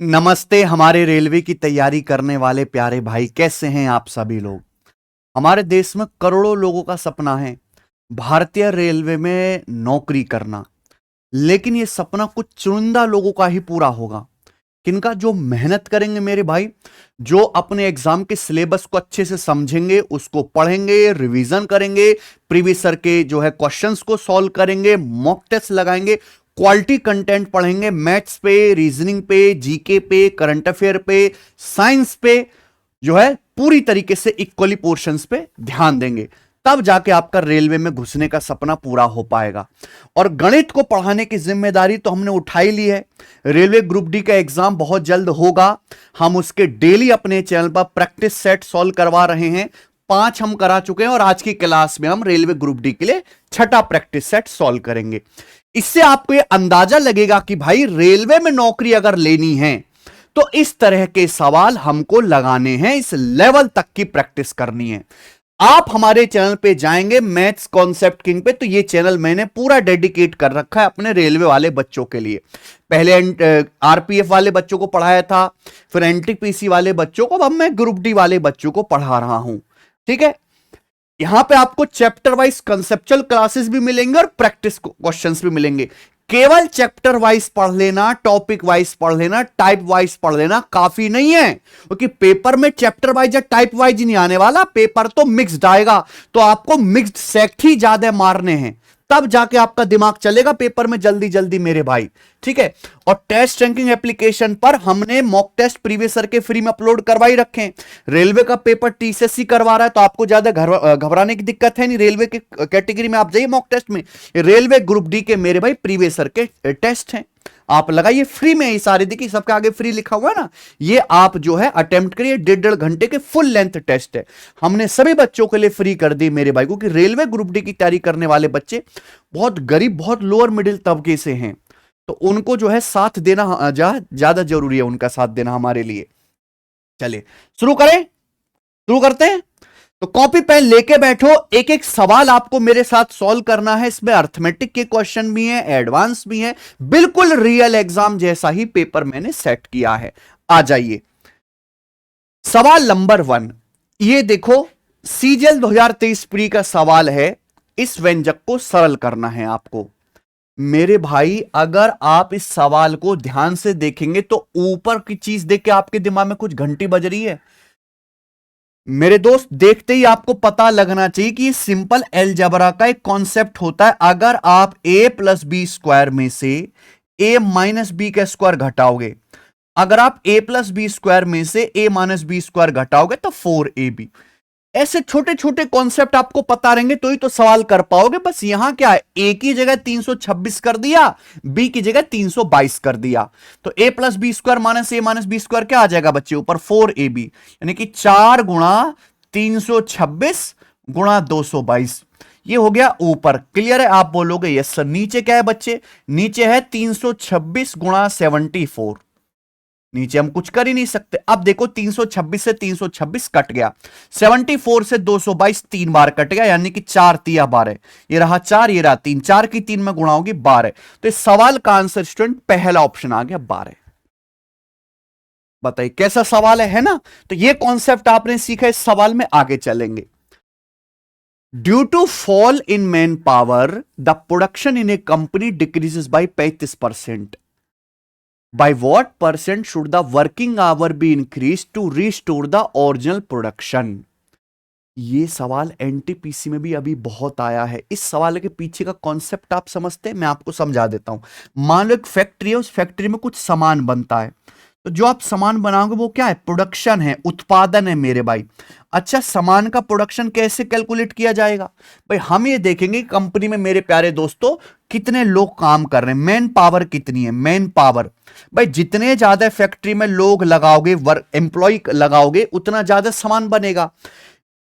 नमस्ते हमारे रेलवे की तैयारी करने वाले प्यारे भाई, कैसे हैं आप सभी लोग। हमारे देश में करोड़ों लोगों का सपना है भारतीय रेलवे में नौकरी करना। लेकिन ये सपना कुछ चुनिंदा लोगों का ही पूरा होगा। किनका? जो मेहनत करेंगे मेरे भाई, जो अपने एग्जाम के सिलेबस को अच्छे से समझेंगे, उसको पढ़ेंगे, रिवीजन करेंगे, प्रीवियस ईयर के जो है क्वेश्चंस को सॉल्व करेंगे, मॉक टेस्ट लगाएंगे, क्वालिटी कंटेंट पढ़ेंगे, मैथ्स पे, रीजनिंग पे, जीके पे, करंट अफेयर पे, साइंस पे, जो है पूरी तरीके से इक्वली पोर्शंस पे ध्यान देंगे। तब जाके आपका रेलवे में घुसने का सपना पूरा हो पाएगा। और गणित को पढ़ाने की जिम्मेदारी तो हमने उठाई ली है। रेलवे ग्रुप डी का एग्जाम बहुत जल्द होगा। हम उसके डेली अपने चैनल पर प्रैक्टिस सेट सॉल्व करवा रहे हैं। 5 हम करा चुके हैं और आज की क्लास में हम रेलवे ग्रुप डी के लिए 6ठा प्रैक्टिस सेट सॉल्व करेंगे। इससे आपको यह अंदाजा लगेगा कि भाई रेलवे में नौकरी अगर लेनी है तो इस तरह के सवाल हमको लगाने हैं, इस लेवल तक की प्रैक्टिस करनी है। आप हमारे चैनल पे जाएंगे मैथ्स कॉन्सेप्ट किंग पे, तो ये चैनल मैंने पूरा डेडिकेट कर रखा है अपने रेलवे वाले बच्चों के लिए। पहले आरपीएफ वाले बच्चों को पढ़ाया था, फिर एनटीपीसी वाले बच्चों को, अब मैं ग्रुप डी वाले बच्चों को पढ़ा रहा हूं। ठीक है, यहां पे आपको चैप्टर वाइज कंसेप्चुअल क्लासेस भी मिलेंगे और प्रैक्टिस क्वेश्चंस भी मिलेंगे। केवल चैप्टर वाइज पढ़ लेना, टॉपिक वाइज पढ़ लेना, टाइप वाइज पढ़ लेना काफी नहीं है, क्योंकि पेपर में चैप्टर वाइज या टाइप वाइज ही नहीं आने वाला, पेपर तो मिक्स्ड आएगा। तो आपको मिक्स्ड सेट ही ज्यादा मारने हैं, तब जाके आपका दिमाग चलेगा पेपर में जल्दी जल्दी मेरे भाई। ठीक है, और टेस्ट रैंकिंग एप्लीकेशन पर हमने मॉक टेस्ट प्रीवियस ईयर के फ्री में अपलोड करवाई रखे हैं। रेलवे का पेपर टीसीएससी करवा रहा है, तो आपको ज्यादा घबराने की दिक्कत है नहीं। रेलवे के कैटेगरी में आप जाइए मॉक टेस्ट में, रेलवे ग्रुप डी के मेरे भाई प्रीवियस ईयर के टेस्ट हैं, आप लगाइए फ्री में। ये सारे देखिए सबके आगे फ्री लिखा हुआ है ना, ये आप जो है अटेम्प्ट करिए। 1.5 घंटे के फुल लेंथ टेस्ट है, हमने सभी बच्चों के लिए फ्री कर दी मेरे भाई, क्योंकि रेलवे ग्रुप डी की तैयारी करने वाले बच्चे बहुत गरीब, बहुत लोअर मिडिल तबके से हैं, तो उनको जो है साथ देना ज्यादा जरूरी है, उनका साथ देना हमारे लिए। चलिए शुरू करें, शुरू करते हैं। तो कॉपी पेन लेके बैठो, एक एक सवाल आपको मेरे साथ सॉल्व करना है। इसमें अर्थमेटिक के क्वेश्चन भी हैं, एडवांस भी हैं, बिल्कुल रियल एग्जाम जैसा ही पेपर मैंने सेट किया है। आ जाइए, सवाल नंबर 1, ये देखो सीजीएल 2023 प्री का सवाल है। इस व्यंजक को सरल करना है आपको मेरे भाई। अगर आप इस सवाल को ध्यान से देखेंगे तो ऊपर की चीज देख के आपके दिमाग में कुछ घंटी बज रही है मेरे दोस्त। देखते ही आपको पता लगना चाहिए कि सिंपल अलजेब्रा का एक कॉन्सेप्ट होता है। अगर आप a प्लस बी स्क्वायर में से a माइनस बी का स्क्वायर घटाओगे, अगर आप a प्लस बी स्क्वायर में से a माइनस बी स्क्वायर घटाओगे तो 4ab। ऐसे छोटे छोटे कॉन्सेप्ट आपको पता रहेंगे तो ही तो सवाल कर पाओगे। बस यहां क्या है, ए की जगह 326 कर दिया, बी की जगह 322 कर दिया, तो ए प्लस बी स्क्वायर माइनस ए माइनस बी स्क्वायर क्या आ जाएगा बच्चे ऊपर 4ab, यानी कि 4 गुणा 326 गुणा 222, ये हो गया ऊपर। क्लियर है? आप बोलोगे यस सर। नीचे क्या है बच्चे? नीचे है 326 गुणा 74, नीचे हम कुछ कर ही नहीं सकते। अब देखो 326 से 326 कट गया, 74 से 222 3 बार कट गया, यानी कि 4 तिया 12, ये रहा 4, ये रहा 3, 4 की 3 में गुणा होगी 12। तो इस सवाल का आंसर स्टूडेंट पहला ऑप्शन आ गया 12। बताइए कैसा सवाल है ना? तो ये कॉन्सेप्ट आपने सीखा, इस सवाल में आगे चलेंगे। Due to fall in man power the production in a company decreases by 35%। By what percent should the working hour be increased to restore the original production? ये सवाल एनटीपीसी में भी अभी बहुत आया है। इस सवाल के पीछे का कॉन्सेप्ट आप समझते हैं? मैं आपको समझा देता हूं। मान लो एक फैक्ट्री है, उस फैक्ट्री में कुछ सामान बनता है, तो जो आप सामान बनाओगे वो क्या है? प्रोडक्शन है, उत्पादन है मेरे भाई। अच्छा, सामान का प्रोडक्शन कैसे कैलकुलेट किया जाएगा भाई? हम ये देखेंगे कंपनी में मेरे प्यारे दोस्तों कितने लोग काम कर रहे हैं, मैन पावर कितनी है। मैन पावर भाई, जितने ज्यादा फैक्ट्री में लोग लगाओगे, एम्प्लॉय लगाओगे, उतना ज्यादा सामान बनेगा।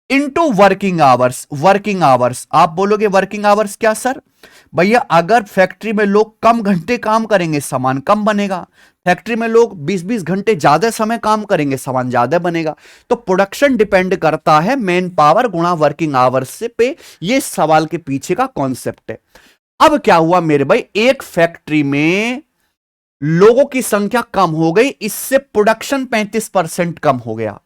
Into working hours. Working hours आप बोलोगे वर्किंग आवर्स क्या सर? भैया अगर फैक्ट्री में लोग कम घंटे काम करेंगे सामान कम बनेगा, फैक्ट्री में लोग 20-20 घंटे ज्यादा समय काम करेंगे सामान ज्यादा बनेगा। तो प्रोडक्शन डिपेंड करता है मैन पावर गुणा वर्किंग आवर्स से पे। ये सवाल के पीछे का कॉन्सेप्ट है। अब क्या हुआ मेरे भाई, एक फैक्ट्री में लोगों की संख्या कम हो गई, इससे प्रोडक्शन 35% कम हो गया।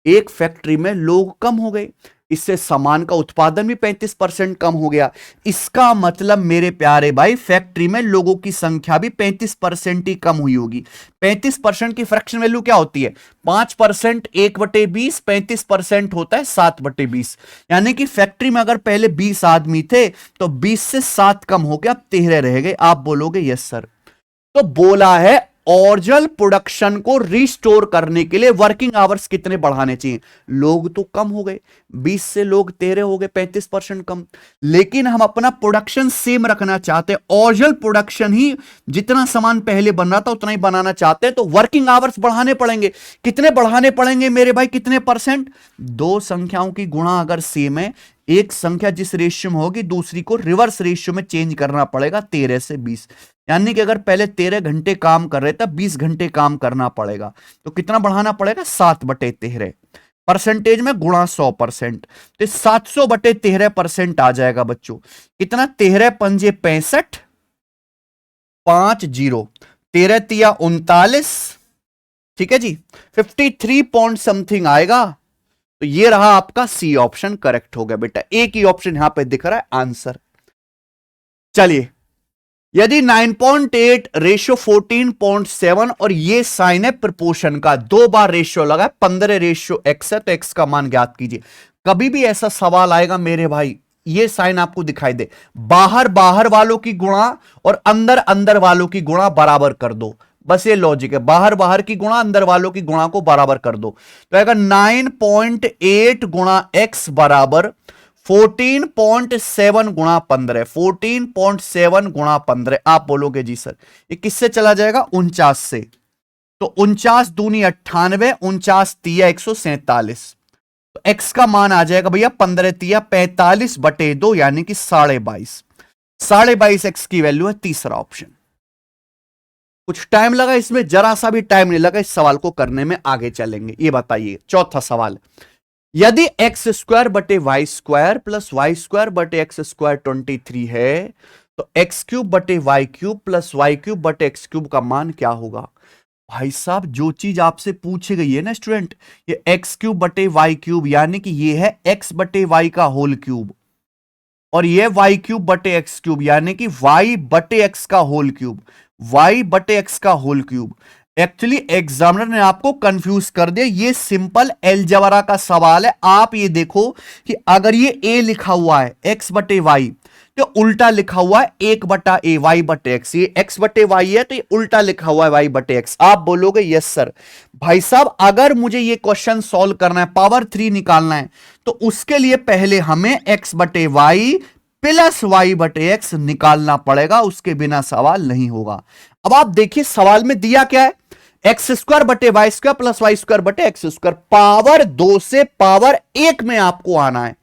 एक फैक्ट्री में लोग कम हो गए, इससे सामान का उत्पादन भी 35% कम हो गया। इसका मतलब मेरे प्यारे भाई, फैक्ट्री में लोगों की संख्या भी 35% ही कम हुई होगी। 35% की फ्रैक्शन वैल्यू क्या होती है? 5% 1/20, 35% होता है 7/20। यानी कि फैक्ट्री में अगर पहले 20 आदमी थे तो 20 से 7 कम हो गया, अब 13 रह गए। आप बोलोगे यस सर। तो बोला है ओरिजिनल प्रोडक्शन को रिस्टोर करने के लिए वर्किंग आवर्स कितने बढ़ाने चाहिए? लोग तो कम हो गए, 20 से लोग 13 हो गए, 35% कम। लेकिन हम अपना प्रोडक्शन सेम रखना चाहते हैं, ओरिजिनल प्रोडक्शन ही, जितना सामान पहले बन रहा था उतना ही बनाना चाहते हैं, तो वर्किंग आवर्स बढ़ाने पड़ेंगे। कितने बढ़ाने पड़ेंगे मेरे भाई? कितने परसेंट? दो संख्याओं की गुणा अगर सेम है, एक संख्या जिस रेशियो में होगी दूसरी को रिवर्स रेशियो में चेंज करना पड़ेगा, 13 से 20। यानी कि अगर पहले 13 घंटे काम कर रहे थे, 20 घंटे काम करना पड़ेगा। तो कितना बढ़ाना पड़ेगा? 7/13। परसेंटेज में गुणा 100%, तो 700/13% आ जाएगा बच्चों। कितना? 13 पंजे 65, 50, 13 तिया 39, ठीक है जी, 53 पॉइंट समथिंग आएगा। तो ये रहा आपका सी ऑप्शन करेक्ट हो गया बेटा। एक ही ऑप्शन यहां पे दिख रहा है आंसर। चलिए, यदि 9.8 रेशियो 14.7 और ये साइन है प्रपोर्शन का, दो बार रेशियो लगा, 15 रेशियो एक्स है, तो एक्स का मान ज्ञात कीजिए। कभी भी ऐसा सवाल आएगा मेरे भाई, ये साइन आपको दिखाई दे, बाहर बाहर वालों की गुणा और अंदर अंदर वालों की गुणा बराबर कर दो। बस ये लॉजिक है, बाहर बाहर की गुणा अंदर वालों की गुणा को बराबर कर दो। तो अगर 9.8 गुणा एक्स बराबर 14.7 गुणा 15, 14.7 गुणा 15। आप बोलोगे जी सर ये किससे चला जाएगा? 49 से। तो 49 दूनी 98, 49 तिया 147। तो एक्स का मान आ जाएगा भैया 15 तिया 45/2, यानी कि 22.5। 22.5 एक्स की वैल्यू है। तीसरा ऑप्शन। कुछ टाइम लगा इसमें? जरा सा भी टाइम नहीं लगा इस सवाल को करने में। आगे चलेंगे। ये बताइए चौथा सवाल, यदि एक्स स्क्वायर बटे y square plus y square बटे एक्स स्क्वायर 23 है, तो एक्स क्यूब बटे y cube plus y cube बटे एक्स क्यूब का मान क्या होगा? भाई साहब, जो चीज आपसे पूछी गई है ना स्टूडेंट, ये एक्स क्यूब बटे वाई क्यूब, यानी कि ये है एक्स बटे वाई का होल क्यूब, और ये वाई क्यूब बटे एक्स क्यूब, यानी कि वाई बटे एक्स का होल क्यूब, वाई बटे एक्स का होल क्यूब। एक्चुअली एग्जामिनर ने आपको कंफ्यूज कर दिया। ये सिंपल अलजेब्रा का सवाल है। आप ये देखो कि अगर ये ए लिखा हुआ है एक्स बटे वाई, तो उल्टा लिखा हुआ है 1/a वाई बटे एक्स। ये एक्स बटे वाई है तो ये उल्टा लिखा हुआ है वाई बटे एक्स। आप बोलोगे यस सर। भाई साहब, अगर मुझे ये क्वेश्चन सॉल्व करना है, पावर 3 निकालना है, तो उसके लिए पहले हमें एक्स बटे वाई प्लस वाई बटे एक्स निकालना पड़ेगा, उसके बिना सवाल नहीं होगा। अब आप देखिए सवाल में दिया क्या है, एक्स स्क्वायर बटे y square plus y square बटे एक्स स्क्वायर, पावर 2 से पावर 1 में आपको आना है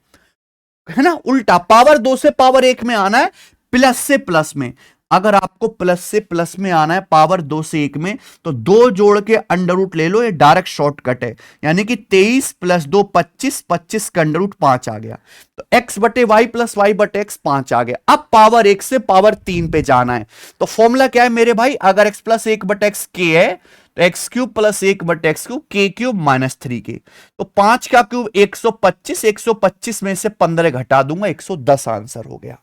ना, उल्टा पावर 2 से पावर 1 में आना है, प्लस से प्लस में। अगर आपको प्लस से प्लस में आना है पावर 2 से 1 में, तो दो जोड़ के अंडर रूट ले लो, ये डायरेक्ट शॉर्टकट है। यानी कि 23 प्लस 2 25, 25 का अंडर रूट 5 आ गया। तो एक्स बटे वाई प्लस वाई बटे एक्स 5 आ गया। अब पावर 1 से पावर 3 पे जाना है। तो फॉर्मूला क्या है मेरे भाई? अगर एक्स प्लस 1 बटे एक्स के है, तो एक्स क्यूब प्लस 1 बटे एक्स क्यूब, के क्यूब माइनस 3 के। तो 5 का क्यूब 125, 125 में से 15 घटा दूंगा, 110 आंसर हो गया।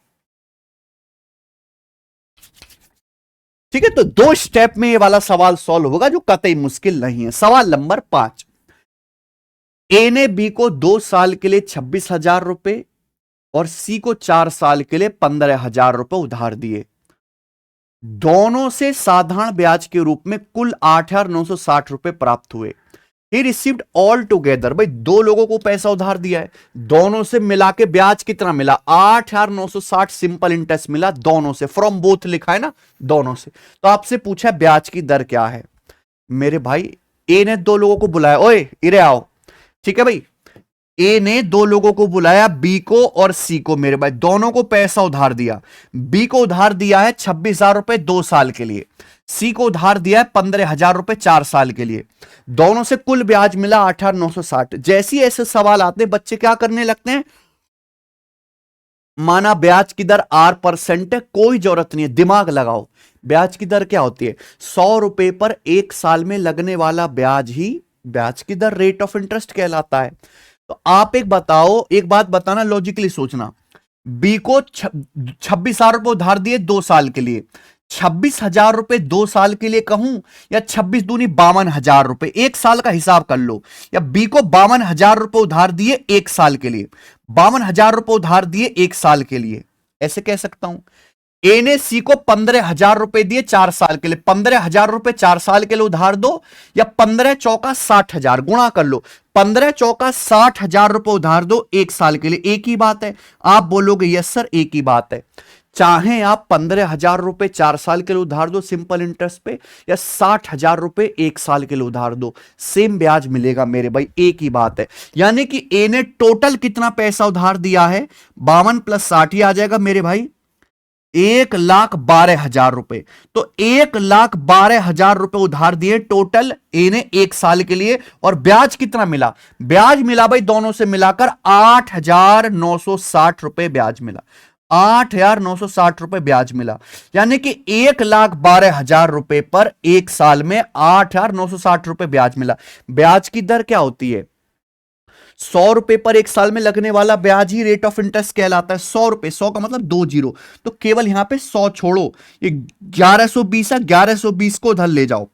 ठीक है, तो दो स्टेप में ये वाला सवाल सॉल्व होगा, जो कतई मुश्किल नहीं है। सवाल नंबर 5, ए ने बी को 2 साल के लिए 26,000 रुपए और सी को 4 साल के लिए 15,000 रुपए उधार दिए। दोनों से साधारण ब्याज के रूप में कुल 8,960 रुपए प्राप्त हुए। ही रिसीव्ड ऑल टुगेदर, भाई दो लोगों को पैसा उधार दिया है, दोनों से मिला के ब्याज कितना मिला? 8,960 सिंपल इंटरेस्ट मिला दोनों से। फ्रॉम बोथ लिखा है ना, दोनों से। तो आपसे पूछा ब्याज की दर क्या है। मेरे भाई, ए ने दो लोगों को बुलाया, ओए इरे आओ, ठीक है भाई। ए ने दो लोगों को बुलाया, बी को और सी को। मेरे भाई, दोनों को पैसा उधार दिया। बी को उधार दिया है 26,000 रुपए 2 साल के लिए, सी को उधार दिया है 15,000 रुपए 4 साल के लिए। दोनों से कुल ब्याज मिला 8,960। जैसे ही ऐसे सवाल आते हैं, बच्चे क्या करने लगते हैं? माना ब्याज की दर R% है, कोई जरूरत नहीं है, दिमाग लगाओ। ब्याज की दर क्या होती है? 100 रुपए पर 1 साल में लगने वाला ब्याज ही ब्याज की दर, रेट ऑफ इंटरेस्ट कहलाता है। तो आप एक बात बताना, लॉजिकली सोचना। बी को 26,000 रुपए उधार दिए 2 साल के लिए, 26,000 रुपए 2 साल के लिए कहूं, या 26 दूनी 52,000 रुपए, 1 साल का हिसाब कर लो। या बी को 52,000 रुपए उधार दिए 1 साल के लिए, 52,000 रुपए उधार दिए 1 साल के लिए, ऐसे कह सकता हूं। ए ने सी को 15,000 रुपए दिए 4 साल के लिए, 15,000 रुपए 4 साल के लिए उधार दो, या 15 चौका 60,000, गुणा कर लो, 15 चौका 60,000 रुपए उधार दो 1 साल के लिए। एक ही बात है। आप बोलोगे यस सर एक ही बात है। चाहे आप 15,000 रुपए 4 साल के लिए उधार दो सिंपल इंटरेस्ट पे, या 60,000 रुपए 1 साल के लिए उधार दो, सेम ब्याज मिलेगा मेरे भाई, एक ही बात है। यानी कि ए ने टोटल कितना पैसा उधार दिया है, 52 + 60 ही आ जाएगा मेरे भाई, 1,12,000 रुपए। तो 1,12,000 रुपए उधार दिए टोटल ए ने 1 साल के लिए, और ब्याज कितना मिला? ब्याज मिला भाई दोनों से मिलाकर 8,960 रुपए ब्याज मिला, 8,960 रुपए ब्याज मिला। यानी कि 1,12,000 रुपए पर 1 साल में 8,960 रुपए ब्याज मिला। ब्याज की दर क्या होती है? 100 रुपए पर 1 साल में लगने वाला ब्याज ही रेट ऑफ इंटरेस्ट कहलाता है। 100 रुपए, 100 का मतलब 2 जीरो, तो केवल यहां पे 100 छोड़ो, ये 1120 है, 1120 को उधर ले जाओ,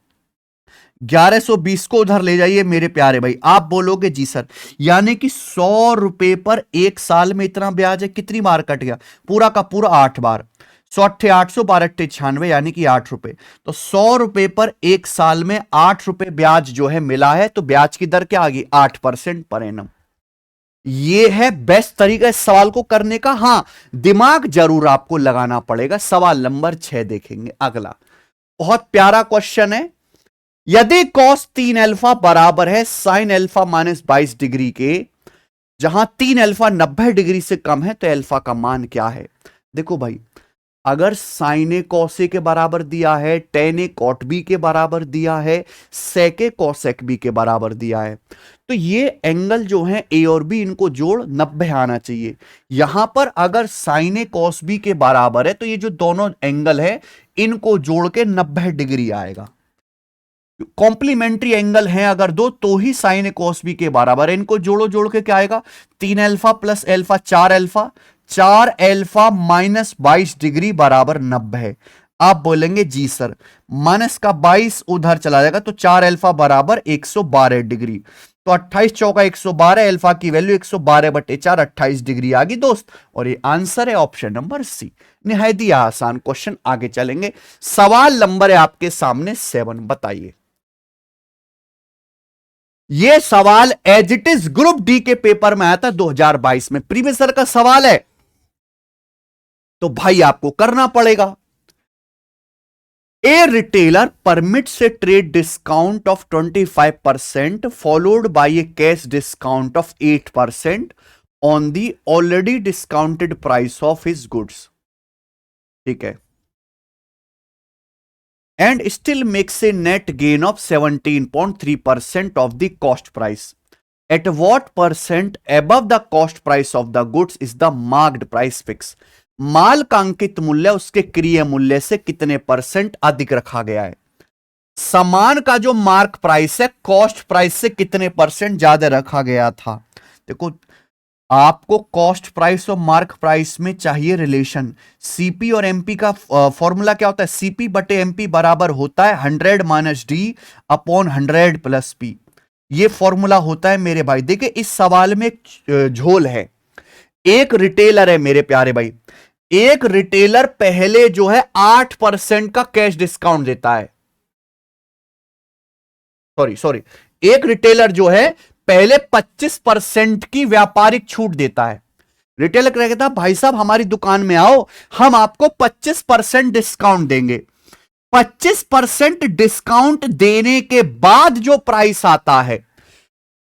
1120 को उधर ले जाइए मेरे प्यारे भाई। आप बोलोगे जी सर, यानी कि 100 रुपए पर 1 साल में इतना ब्याज है, कितनी बार कट गया? पूरा का पूरा 8 बार, 100 800 12 96, यानी कि 8 रुपए। तो 100 रुपए पर 1 साल में 8 रुपए ब्याज जो है मिला है, तो ब्याज की दर क्या आ गई? 8% पर एनम। ये है बेस्ट तरीका इस सवाल को करने का। हां, दिमाग जरूर आपको लगाना पड़ेगा। सवाल नंबर 6 देखेंगे अगला, बहुत प्यारा क्वेश्चन है। यदि cos 3 अल्फा बराबर है sin अल्फा -22 डिग्री के, जहां 3 अल्फा 90 डिग्री से कम है, तो अल्फा का मान क्या है? देखो भाई, अगर साइन ए कॉस ए के बराबर दिया है, टेन ए कॉट बी के बराबर दिया है, सेक ए कॉसेक बी के बराबर दिया है, तो ये एंगल जो है ए और बी, इनको जोड़ 90 आना चाहिए। यहां पर अगर साइन ए कॉस बी के बराबर है, तो ये जो दोनों एंगल है इनको जोड़ के 90 डिग्री आएगा। कॉम्प्लीमेंट्री एंगल है अगर दो, तो ही साइन ए कॉस बी के बराबर है। इनको जोड़ो, जोड़ के क्या आएगा? 3 alpha plus alpha 4 alpha, 4 alpha -22 degree बराबर 90 है। आप बोलेंगे जी सर, माइनस का 22 उधर चला जाएगा, तो 4 अल्फा बराबर 112 डिग्री। तो 28 चौका 112, अल्फा की वैल्यू 112/4, 28 डिग्री आ गई दोस्त। और ये आंसर है ऑप्शन नंबर सी। निहायत ही आसान क्वेश्चन, आगे चलेंगे। सवाल नंबर है आपके सामने 7, बताइए। ये सवाल as it is group D के पेपर में आया था 2022 में, प्रीवियस ईयर का सवाल है, तो भाई आपको करना पड़ेगा। A retailer permits a trade discount of 25% followed by a cash discount of 8% on the already discounted price of his goods. ठीक है, and still makes a net gain of 17.3% of the cost price. At what percent above the cost price of the goods is the marked price fix? माल का अंकित मूल्य उसके क्रिय मूल्य से कितने percent अधिक रखा गया है? सामान का जो मार्क प्राइस है कॉस्ट प्राइस से कितने परसेंट ज्यादा रखा गया था? देखो, आपको कॉस्ट प्राइस और मार्क प्राइस में चाहिए रिलेशन। सीपी और एमपी का फॉर्मूला क्या होता है? सीपी बटे एमपी बराबर होता है 100 - डी अपॉन 100 + पी। ये फॉर्मूला होता है मेरे भाई। देखिए, इस सवाल में एक झोल है। एक रिटेलर है मेरे प्यारे भाई, एक रिटेलर पहले जो है 8% का कैश डिस्काउंट देता है। सॉरी, एक रिटेलर जो है पहले 25% की व्यापारिक छूट देता है। रिटेलर कहता है भाई साहब हमारी दुकान में आओ, हम आपको 25% डिस्काउंट देंगे। 25% डिस्काउंट देने के बाद जो प्राइस आता है,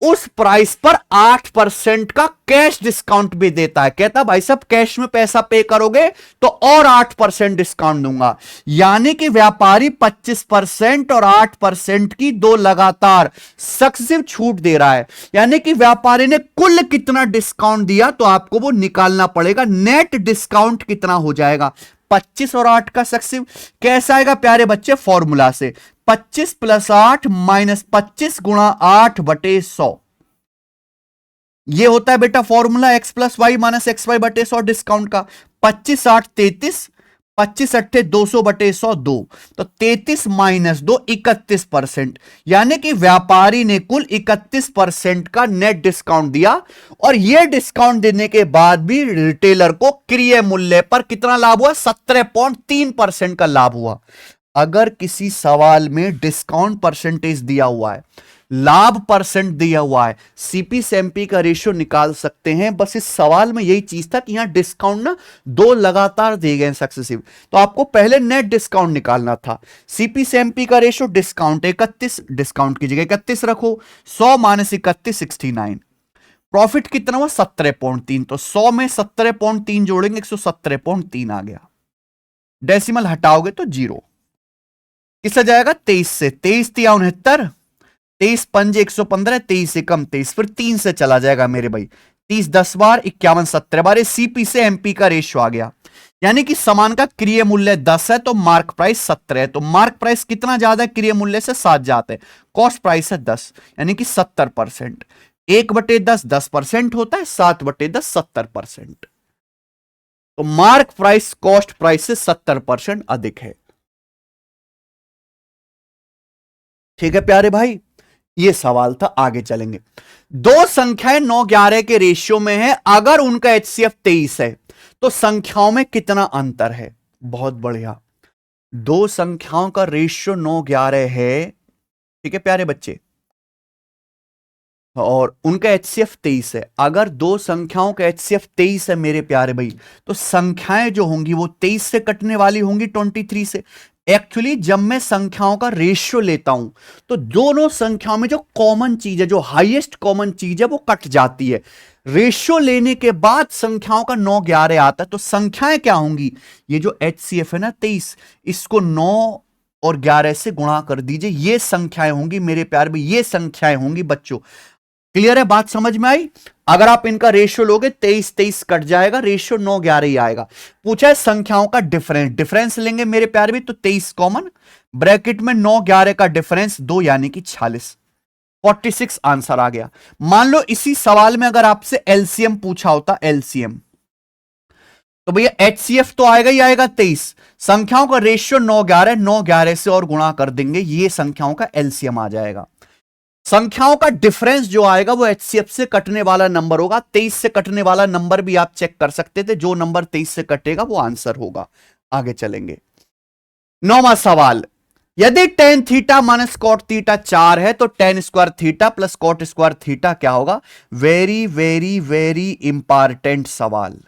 उस प्राइस पर 8% का कैश डिस्काउंट भी देता है। कहता भाई साहब कैश में पैसा पे करोगे तो और 8% डिस्काउंट दूंगा। यानी कि व्यापारी 25% और 8% की दो लगातार सक्सेसिव छूट दे रहा है। यानी कि व्यापारी ने कुल कितना डिस्काउंट दिया, तो आपको वो निकालना पड़ेगा। नेट डिस्काउंट कितना हो जाएगा? 25 और 8 का सक्सेसिव कैसा आएगा प्यारे बच्चे? फॉर्मूला से 25 + 8 - 25 × 8/100 ये होता है बेटा formula x + y - xy/100 discount का। 25 8 33, 25 8 200/100 2, तो 33 - 2 31%, यानी कि व्यापारी ने कुल 31% का नेट डिस्काउंट दिया। और यह डिस्काउंट देने के बाद भी रिटेलर को क्रय मूल्य पर कितना लाभ हुआ? 17.3% का लाभ हुआ। अगर किसी सवाल में डिस्काउंट परसेंटेज दिया हुआ है, लाभ परसेंट दिया हुआ है, सीपी से एमपी का रेशियो निकाल सकते हैं। बस इस सवाल में यही चीज था कि यहां डिस्काउंट ना 2 लगातार दिए गए सक्सेसिव, तो आपको पहले नेट डिस्काउंट निकालना था। सीपी से एमपी का रेशियो डिस्काउंट 31, डिस्काउंट की जगह 31 रखो, 100 - 31 69। प्रॉफिट कितना हुआ? 17.3, तो 100 में 17.3 जोड़ेंगे 117.3 आ गया। डेसिमल हटाओगे तो 0। किससे जाएगा? 23 से। 23 × 69, 23 पंजे 115, 23 से कम 23, फिर 3 से चला जाएगा मेरे भाई। 30 10 बार 51 17 बार, सीपी से एमपी का रेशियो आ गया। यानी कि सामान का क्रय मूल्य 10 है तो मार्क प्राइस 17 है। तो मार्क प्राइस कितना ज्यादा है? क्रय मूल्य से 7 जाते हैं। कॉस्ट प्राइस है 10, यानी कि 70%। 1/10 10% होता है, 7/10 70%। तो मार्क प्राइस कॉस्ट प्राइस से 70% अधिक है। ठीक है प्यारे भाई, ये सवाल था। आगे चलेंगे। दो संख्याएं 9 11 के रेशियो में है, अगर उनका एचसीएफ 23 है तो संख्याओं में कितना अंतर है? बहुत बढ़िया। दो संख्याओं का रेशियो 9 11 है, ठीक है प्यारे बच्चे, और उनका एचसीएफ 23 है। अगर दो संख्याओं का एचसीएफ 23 है मेरे प्यारे भाई, तो संख्याएं जो होंगी वो 23 से कटने वाली होंगी 23 से। एक्चुअली जब मैं संख्याओं का रेशियो लेता हूं तो दोनों संख्याओं में जो कॉमन चीज है, जो हाईएस्ट कॉमन चीज है, वो कट जाती है। रेशियो लेने के बाद संख्याओं का 9 11 आता है, तो संख्याएं क्या होंगी? ये जो एचसीएफ है ना 23, इसको 9 और 11 से गुणा कर दीजिए, ये संख्याएं होंगी मेरे प्यारे भाई, ये संख्याएं होंगी बच्चों। क्लियर है? बात समझ में आई? अगर आप इनका रेशियो लोगे 23 23 कट जाएगा, रेशियो 9 11 ही आएगा। पूछा है संख्याओं का डिफरेंस लेंगे मेरे प्यारे भी, तो 23 कॉमन, ब्रैकेट में 9 11 का डिफरेंस 2, यानी कि 46, 46 आंसर आ गया। मान लो इसी सवाल में अगर आपसे एलसीएम पूछा होता, एलसीएम, तो भैया एचसीएफ तो आएगा ही आएगा 23, संख्याओं का रेशियो 9 11, 9 11 से और गुणा कर देंगे, ये संख्याओं का एलसीएम आ जाएगा। संख्याओं का डिफरेंस जो आएगा वो एचसीएफ से कटने वाला नंबर होगा। 23 से कटने वाला नंबर भी आप चेक कर सकते थे, जो नंबर 23 से कटेगा वो आंसर होगा। आगे चलेंगे। 9वां सवाल, यदि tan theta minus cot theta 4 है तो tan square theta plus cot square theta क्या होगा? वेरी वेरी वेरी इंपॉर्टेंट सवाल,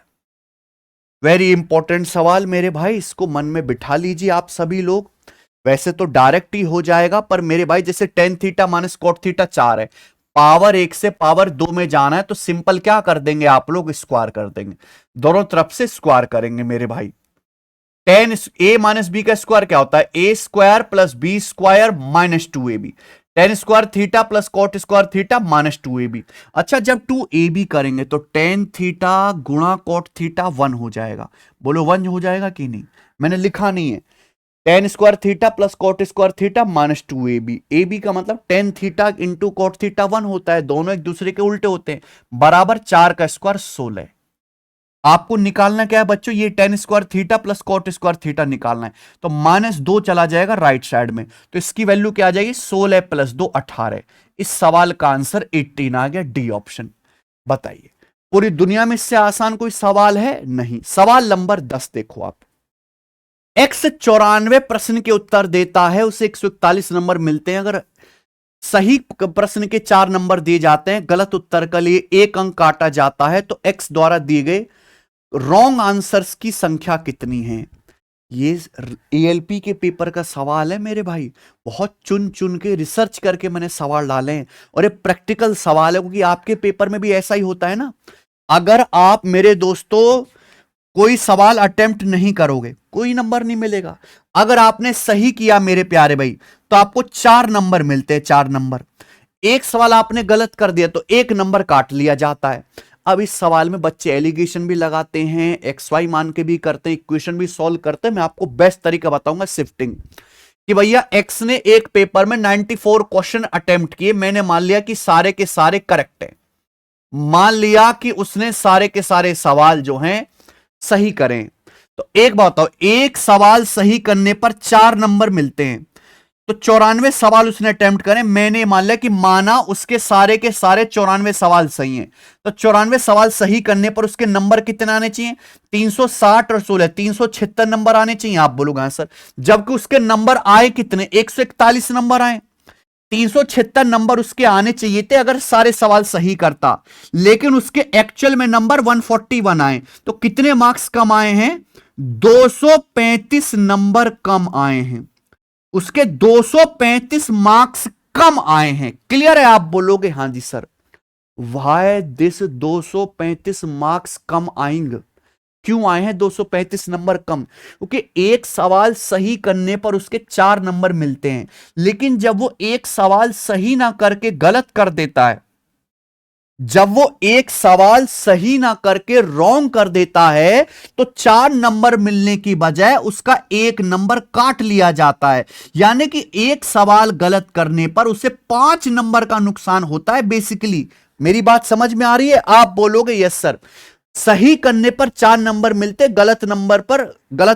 वेरी इंपॉर्टेंट सवाल मेरे भाई, इसको मन में बिठा लीजिए आप सभी लोग। वैसे तो डायरेक्ट ही हो जाएगा, पर मेरे भाई जैसे tan theta minus cot theta 4 है, पावर 1 से पावर 2 में जाना है, तो सिंपल क्या कर देंगे आप लोग? स्क्वायर कर देंगे, दोनों तरफ से स्क्वायर करेंगे मेरे भाई। tan a माइनस बी का स्क्वायर क्या होता है? a square plus B square minus 2ab। tan square theta plus cot square theta minus 2ab। अच्छा, जब 2ab करेंगे तो tan थीटा गुणा कॉट थीटा 1 हो जाएगा। बोलो 1 हो जाएगा कि नहीं? मैंने लिखा नहीं है। tan square theta plus cot square theta minus 2ab। ab का मतलब tan theta into cot theta 1 होता है, दोनों एक दूसरे के उल्टे होते हैं, बराबर 4 का स्क्वायर 16। आपको निकालना क्या है बच्चों? ये tan square theta plus cot square theta निकालना है, तो -2 चला जाएगा राइट साइड में, तो इसकी वैल्यू क्या आ जाएगी? 16 प्लस 2 18। इस सवाल का आंसर 18 आ गया, डी ऑप्शन। बताइए, पूरी दुनिया में इससे आसान कोई सवाल है? नहीं। सवाल नंबर 10 देखो आप। x 94 प्रश्न के उत्तर देता है, उसे 141 नंबर मिलते हैं। अगर सही प्रश्न के 4 नंबर दिए जाते हैं, गलत उत्तर के लिए 1 अंक काटा जाता है, तो x द्वारा दिए गए रॉन्ग आंसर्स की संख्या कितनी है? ये एएलपी के पेपर का सवाल है मेरे भाई, बहुत चुन चुन के रिसर्च करके मैंने सवाल डाले हैं, और ये प्रैक्टिकल सवाल है, क्योंकि आपके पेपर में भी ऐसा ही होता है ना। अगर आप मेरे दोस्तों कोई सवाल अटेम्प्ट नहीं करोगे, कोई नंबर नहीं मिलेगा। अगर आपने सही किया मेरे प्यारे भाई, तो आपको 4 नंबर मिलते हैं, 4 नंबर। एक सवाल आपने गलत कर दिया तो 1 नंबर काट लिया जाता है। अब इस सवाल में बच्चे एलिगेशन भी लगाते हैं, एक्स वाई मान के भी करते हैं, इक्वेशन भी सॉल्व करते हैं। मैं आपको बेस्ट तरीका बताऊंगा शिफ्टिंग, कि भैया एक्स ने एक पेपर में 94 क्वेश्चन अटेम्प्ट किए, मैंने मान लिया कि सारे के सारे करेक्ट हैं, मान लिया कि उसने सारे के सारे सवाल जो हैं सही करें। तो एक बात बताओ, एक सवाल सही करने पर 4 नंबर मिलते हैं, तो 94 सवाल उसने अटेम्प्ट करें, मैंने मान लिया कि माना उसके सारे के सारे 94 सवाल सही हैं, तो 94 सवाल सही करने पर उसके नंबर कितने आने चाहिए? 360 और 16 376 नंबर आने चाहिए। आप बोलोगे हाँ सर, जबकि उसके नंबर आए कितने? 141 नंबर आए। 376 नंबर उसके आने चाहिए थे अगर सारे सवाल सही करता, लेकिन उसके एक्चुअल में नंबर 141 आए, तो कितने मार्क्स कम आए हैं? 235 नंबर कम आए हैं, उसके 235 मार्क्स कम आए हैं। क्लियर है? आप बोलोगे हाँ जी सर। वाई दिस 235 मार्क्स कम आएंगे? क्यों आए हैं 235 नंबर कम? क्योंकि एक सवाल सही करने पर उसके 4 नंबर मिलते हैं, लेकिन जब वो एक सवाल सही ना करके गलत कर देता है, जब वो एक सवाल सही ना करके रॉन्ग कर देता है, तो 4 नंबर मिलने की बजाय उसका 1 नंबर काट लिया जाता है। यानी कि एक सवाल गलत करने पर उसे 5 नंबर का नुकसान होता है बेसिकली। मेरी बात समझ में आ रही है? आप बोलोगे यस सर। सही करने पर 4 नंबर मिलते, गलत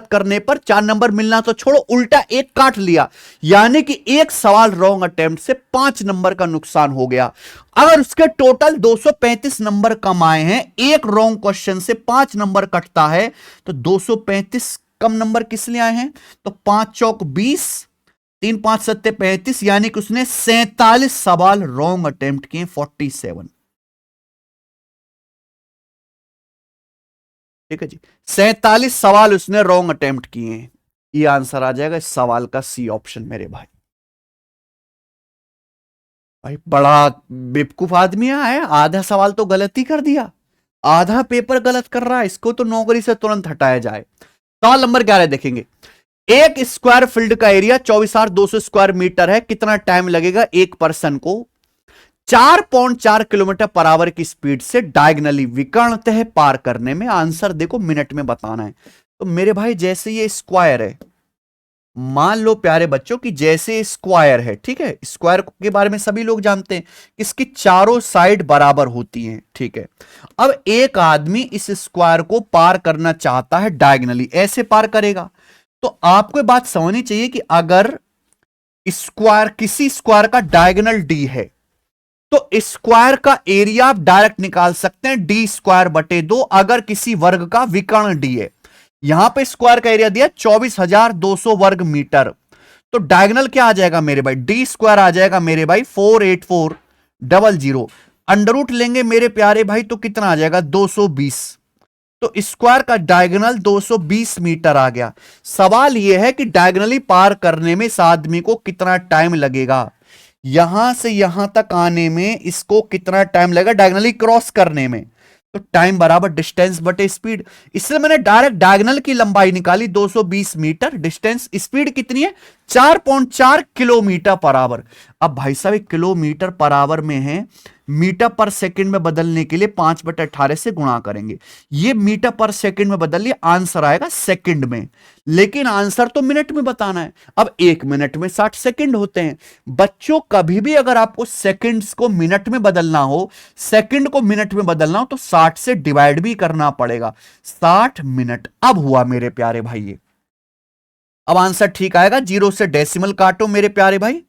करने पर 4 नंबर मिलना तो छोड़ो, उल्टा एक काट लिया, यानी कि एक सवाल रॉन्ग अटेम्प्ट से 5 नंबर का नुकसान हो गया। अगर उसके टोटल 235 नंबर कम आए हैं, एक रॉन्ग क्वेश्चन से 5 नंबर कटता है, तो 235 कम नंबर किस लिए आए हैं? तो 5 चौक 20, 3 5 7 35, यानी कि उसने 47 सवाल रॉन्ग अटेम्प्ट किए, 47। ठीक है जी, 47 सवाल उसने रॉन्ग अटेम्प्ट किए हैं। ये आंसर आ जाएगा इस सवाल का, सी ऑप्शन मेरे भाई। भाई बड़ा बेवकूफ आदमी है, आधा सवाल तो गलत ही कर दिया, आधा पेपर गलत कर रहा है, इसको तो नौकरी से तुरंत हटाया जाए। सवाल नंबर 11 देखेंगे। एक स्क्वायर फील्ड का एरिया 24,200 स्क्वायर मीटर है, कितना टाइम लगेगा एक पर्सन को 4.4 किलोमीटर पर आवर की स्पीड से डायगनली विकर्णतः पार करने में? आंसर देखो मिनट में बताना है। तो मेरे भाई जैसे ये स्क्वायर है, मान लो प्यारे बच्चों कि जैसे स्क्वायर है, ठीक है, स्क्वायर के बारे में सभी लोग जानते हैं, इसकी चारों साइड बराबर होती हैं, ठीक है। अब एक आदमी इस स्क्वायर को पार करना चाहता है डायगनली, ऐसे पार करेगा। तो आपको बात समझनी चाहिए कि अगर स्क्वायर, किसी स्क्वायर का डायगोनल डी है, तो स्क्वायर का एरिया आप डायरेक्ट निकाल सकते हैं, डी स्क्वायर बटे 2, अगर किसी वर्ग का विकर्ण डी है। यहां पे स्क्वायर का एरिया दिया 24,200 वर्ग मीटर, तो डायगोनल क्या आ जाएगा मेरे भाई? डी स्क्वायर आ जाएगा मेरे भाई 48400। अंडर रूट लेंगे मेरे प्यारे भाई, तो कितना आ जाएगा? 220। तो स्क्वायर का डायगोनल 220 मीटर आ गया। सवाल यह है कि डायगोनली पार करने में इस आदमी को कितना टाइम लगेगा, यहां से यहां तक आने में इसको कितना टाइम लगेगा डायगोनली क्रॉस करने में? तो टाइम बराबर डिस्टेंस बटे स्पीड, इसलिए मैंने डायरेक्ट डायगोनल की लंबाई निकाली 220 मीटर, डिस्टेंस स्पीड कितनी है? 4.4 किलोमीटर पर आवर। अब भाई साहब किलोमीटर पर आवर में है, मीटर पर सेकंड में बदलने के लिए 5/18 से गुणा करेंगे, ये मीटर पर सेकंड में बदल लिया, आंसर आएगा सेकंड में, लेकिन आंसर तो मिनट में बताना है। अब 1 मिनट में 60 सेकंड होते हैं बच्चों, कभी भी अगर आपको सेकंड्स को मिनट में बदलना हो, सेकंड को मिनट में बदलना हो, तो 60 से डिवाइड भी करना पड़ेगा, 60 मिनट। अब हुआ मेरे प्यारे भाई ये, अब आंसर ठीक आएगा, 0 से डेसिमल काटो मेरे प्यारे भाई,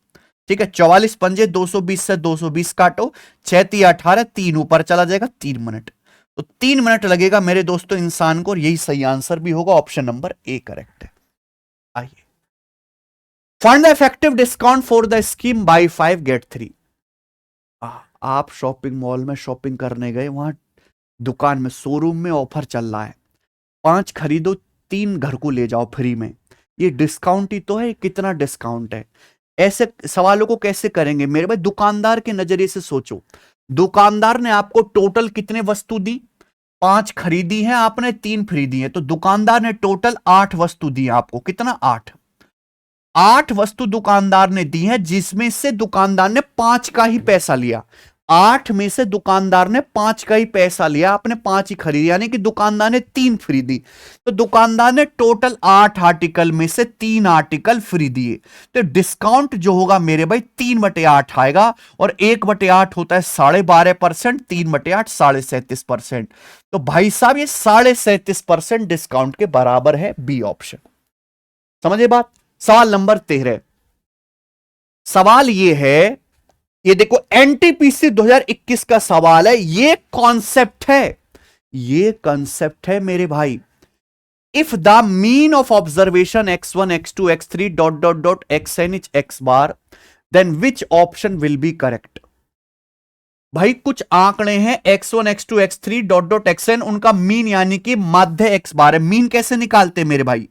ठीक है। 44 पंजे 220 से 220 काटो, 6 3 18, 3 ऊपर चला जाएगा, 3 मिनट। तो 3 मिनट लगेगा मेरे दोस्तों इंसान को, और यही सही आंसर भी होगा, ऑप्शन नंबर ए करेक्ट है। आइए, find the effective discount for the scheme buy 5 get 3। आप शॉपिंग मॉल में शॉपिंग करने गए, वहां दुकान में, शोरूम में ऑफर चल रहा है, 5 खरीदो 3 घर को ले जाओ फ्री में, ये डिस्काउंट ही तो है, कितना डिस्काउंट है? ऐसे सवालों को कैसे करेंगे मेरे भाई? दुकानदार के नजरिए से सोचो, दुकानदार ने आपको टोटल कितने वस्तु दी? 5 खरीदी है आपने, 3 फ्री दी है, तो दुकानदार ने टोटल 8 वस्तु दी आपको, कितना? 8 वस्तु दुकानदार ने दी है, जिसमें से दुकानदार ने 5 का ही पैसा लिया। 8 में से दुकानदार ने 5 का ही पैसा लिया, आपने 5 ही खरीदी, यानी कि दुकानदार ने 3 फ्री दी। तो दुकानदार ने टोटल 8 आर्टिकल में से 3 आर्टिकल फ्री दिए, तो डिस्काउंट जो होगा मेरे भाई 3/8 आएगा, और 1/8 होता है 12.5%, 3/8 37.5%। तो भाई साहब ये 37.5% डिस्काउंट के बराबर है बी ऑप्शन। समझे बात। सवाल नंबर 13, सवाल ये है, ये देखो एनटीपीसी 2021 का सवाल है, ये कॉन्सेप्ट है, ये कॉन्सेप्ट है मेरे भाई। If the mean of observation x1 x2 x3 dot dot dot xn is x bar, then which option will be correct. भाई कुछ आंकड़े हैं x1 x2 x3 dot dot xn, उनका मीन यानी कि माध्य x बार है। मीन कैसे निकालते मेरे भाई,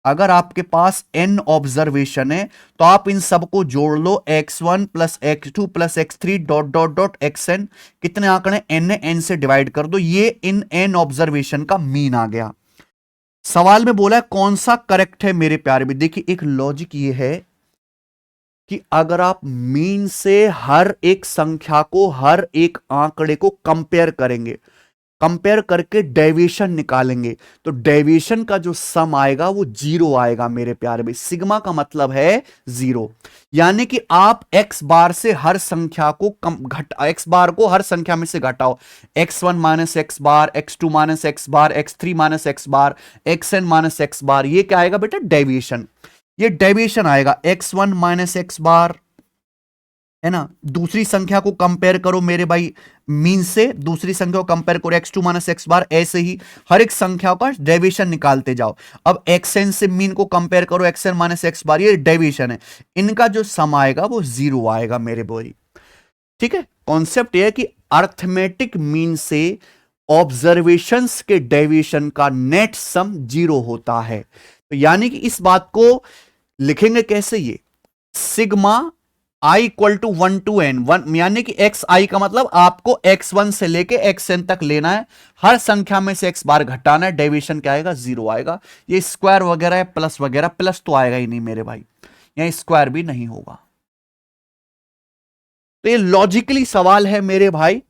अगर आपके पास n ऑब्जर्वेशन है तो आप इन सबको जोड़ लो, x1 plus x2 plus x3 dot dot dot xn, कितने आंकड़े n है, n से डिवाइड कर दो, ये इन n ऑब्जर्वेशन का मीन आ गया। सवाल में बोला है कौन सा करेक्ट है मेरे प्यारे भी। देखिए एक लॉजिक ये है कि अगर आप मीन से हर एक संख्या को, हर एक आंकड़े को कंपेयर करेंगे, कंपेयर करके डेविएशन निकालेंगे, तो डेविएशन का जो सम आएगा वो 0 आएगा मेरे प्यारे भाई। सिग्मा का मतलब है 0, यानी कि आप x बार से हर संख्या को x बार को हर संख्या में से घटाओ, x1 माइनस x बार, x2 माइनस x बार, x3 माइनस x बार, xn माइनस x बार, ये क्या आएगा बेटा, डेविएशन। ये डेविएशन आएगा x1 माइनस x बार, है ना। दूसरी संख्या को कंपेयर करो मेरे भाई मीन से, दूसरी संख्या को कंपेयर करो x2 माइनस x बार, ऐसे ही हर एक संख्या का डेविएशन निकालते जाओ। अब xn से मीन को कंपेयर करो xn माइनस x बार, ये डेविएशन है, इनका जो सम आएगा वो 0 आएगा मेरे भाई। ठीक है, कॉन्सेप्ट यह है कि अर्थमेटिक मीन से ऑब्जर्वेशंस के डेविएशन का नेट सम 0 होता है। तो यानी कि इस बात को लिखेंगे कैसे, ये sigma i equal to 1 to n, 1 यानी कि एक्स आई का मतलब आपको x1 से लेके xn तक लेना है, हर संख्या में से x बार घटाना है, डेविएशन क्या आएगा, 0 आएगा। ये स्क्वायर वगैरह है, प्लस वगैरह, प्लस तो आएगा ही नहीं मेरे भाई, यहां स्क्वायर भी नहीं होगा। तो ये लॉजिकली सवाल है मेरे भाई।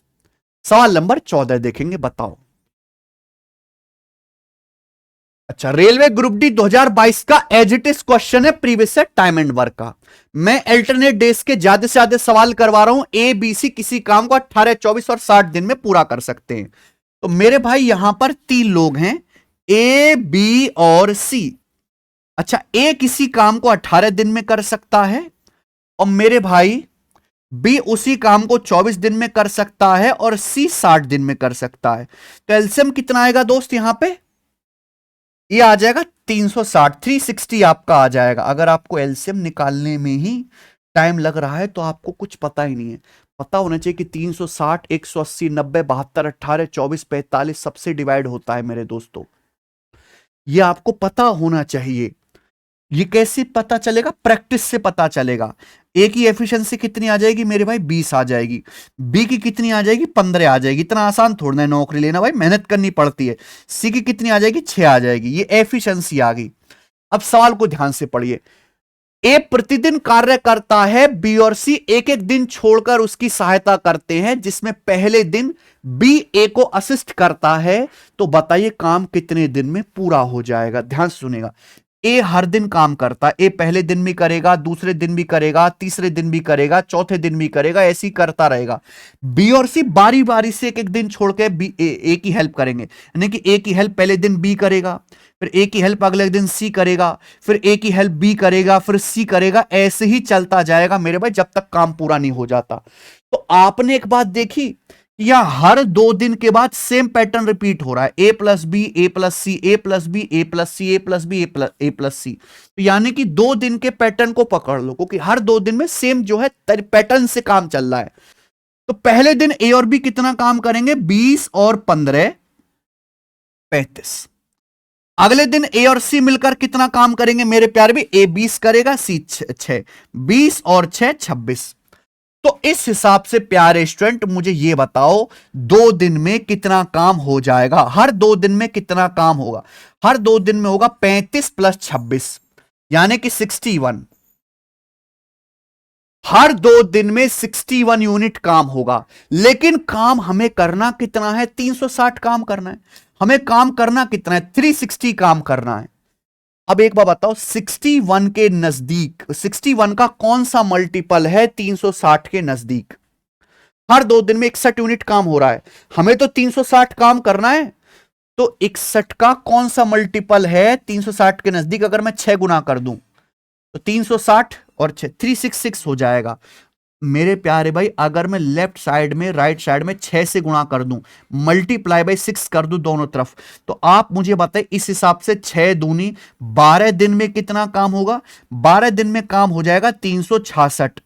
सवाल नंबर 14 देखेंगे, बताओ। अच्छा, रेलवे ग्रुप डी 2022 का एज इट इज क्वेश्चन है प्रीवियस से टाइम एंड वर्क का। मैं अल्टरनेट डेज के ज्यादा से ज्यादा सवाल करवा रहा हूं, ए बी सी किसी काम को 18, 24 और 60 दिन में पूरा कर सकते हैं। तो मेरे भाई यहां पर 3 लोग हैं, ए बी और सी। अच्छा, ए किसी काम को 18 दिन में कर सकता है, और मेरे भाई बी उसी काम को 24 दिन में कर सकता है, और सी 60 दिन में कर सकता है। तो एलसीएम कितना आएगा दोस्त, यहां पे ये आ जाएगा 360, 360 आपका आ जाएगा। अगर आपको एलसीएम निकालने में ही टाइम लग रहा है तो आपको कुछ पता ही नहीं है। पता होना चाहिए कि 360, 180, 90, 72, 18, 24, 45 सबसे डिवाइड होता है मेरे दोस्तों, ये आपको पता होना चाहिए। ये कैसे पता चलेगा, प्रैक्टिस से पता चलेगा। ए की एफिशिएंसी कितनी आ जाएगी मेरे भाई, 20 आ जाएगी। बी की कितनी आ जाएगी, 15 आ जाएगी। इतना आसान थोड़ा है नौकरी लेना भाई, मेहनत करनी पड़ती है। सी की कितनी आ जाएगी, 6 आ जाएगी। ये एफिशिएंसी आ गई। अब सवाल को ध्यान से पढ़िए। ए प्रतिदिन कार्य करता है, बी और सी एक एक दिन छोड़कर उसकी सहायता करते हैं, जिसमें पहले दिन बी ए को असिस्ट करता है, तो बताइए काम कितने दिन में पूरा हो जाएगा। ध्यान से सुनेगा। ए हर दिन काम करता है, ए पहले दिन भी करेगा, दूसरे दिन भी करेगा, तीसरे दिन भी करेगा, चौथे दिन भी करेगा, ऐसे ही करता रहेगा। बी और सी बारी बारी से एक एक दिन छोड़ के बी ए की हेल्प करेंगे, यानी कि ए की हेल्प पहले दिन बी करेगा, फिर ए की हेल्प अगले दिन सी करेगा, फिर ए की हेल्प बी करेगा, फिर सी करेगा, ऐसे ही चलता जाएगा मेरे भाई जब तक काम पूरा नहीं हो जाता। तो आपने एक बात देखी, या हर 2 दिन के बाद सेम पैटर्न रिपीट हो रहा है, ए प्लस बी, ए प्लस सी, ए प्लस बी, ए प्लस सी, ए प्लस बी, ए प्लस सी। तो यानी कि 2 दिन के पैटर्न को पकड़ लो, क्योंकि हर 2 दिन में सेम जो है पैटर्न से काम चल रहा है। तो पहले दिन ए और बी कितना काम करेंगे, 20 और 15 35। अगले दिन ए और सी मिलकर कितना काम करेंगे मेरे प्यारे भी, ए 20 करेगा, सी 6, 20 और 6 26। तो इस हिसाब से प्यारे स्टूडेंट मुझे यह बताओ 2 दिन में कितना काम हो जाएगा। हर 2 दिन में कितना काम होगा, हर 2 दिन में होगा 35 प्लस 26 यानी कि 61। हर 2 दिन में 61 यूनिट काम होगा, लेकिन काम हमें करना कितना है? 360 काम करना है। हमें काम करना कितना है? 360 काम करना है। अब एक बात बताओ, 61 के नजदीक, 61 का कौन सा मल्टीपल है 360 के नजदीक? हर 2 दिन में 61 यूनिट काम हो रहा है, हमें तो 360 काम करना है। तो 61 का कौन सा मल्टीपल है 360 के नजदीक? अगर मैं 6 गुना कर दूं तो 360 और 6 366 हो जाएगा। मेरे प्यारे भाई, अगर मैं लेफ्ट साइड में राइट साइड में 6 से गुणा कर दूं, मल्टीप्लाई बाई 6 कर दूं दोनों तरफ, तो आप मुझे बताएं इस हिसाब से 6 दूनी 12 दिन में कितना काम होगा? 12 दिन में काम हो जाएगा 366,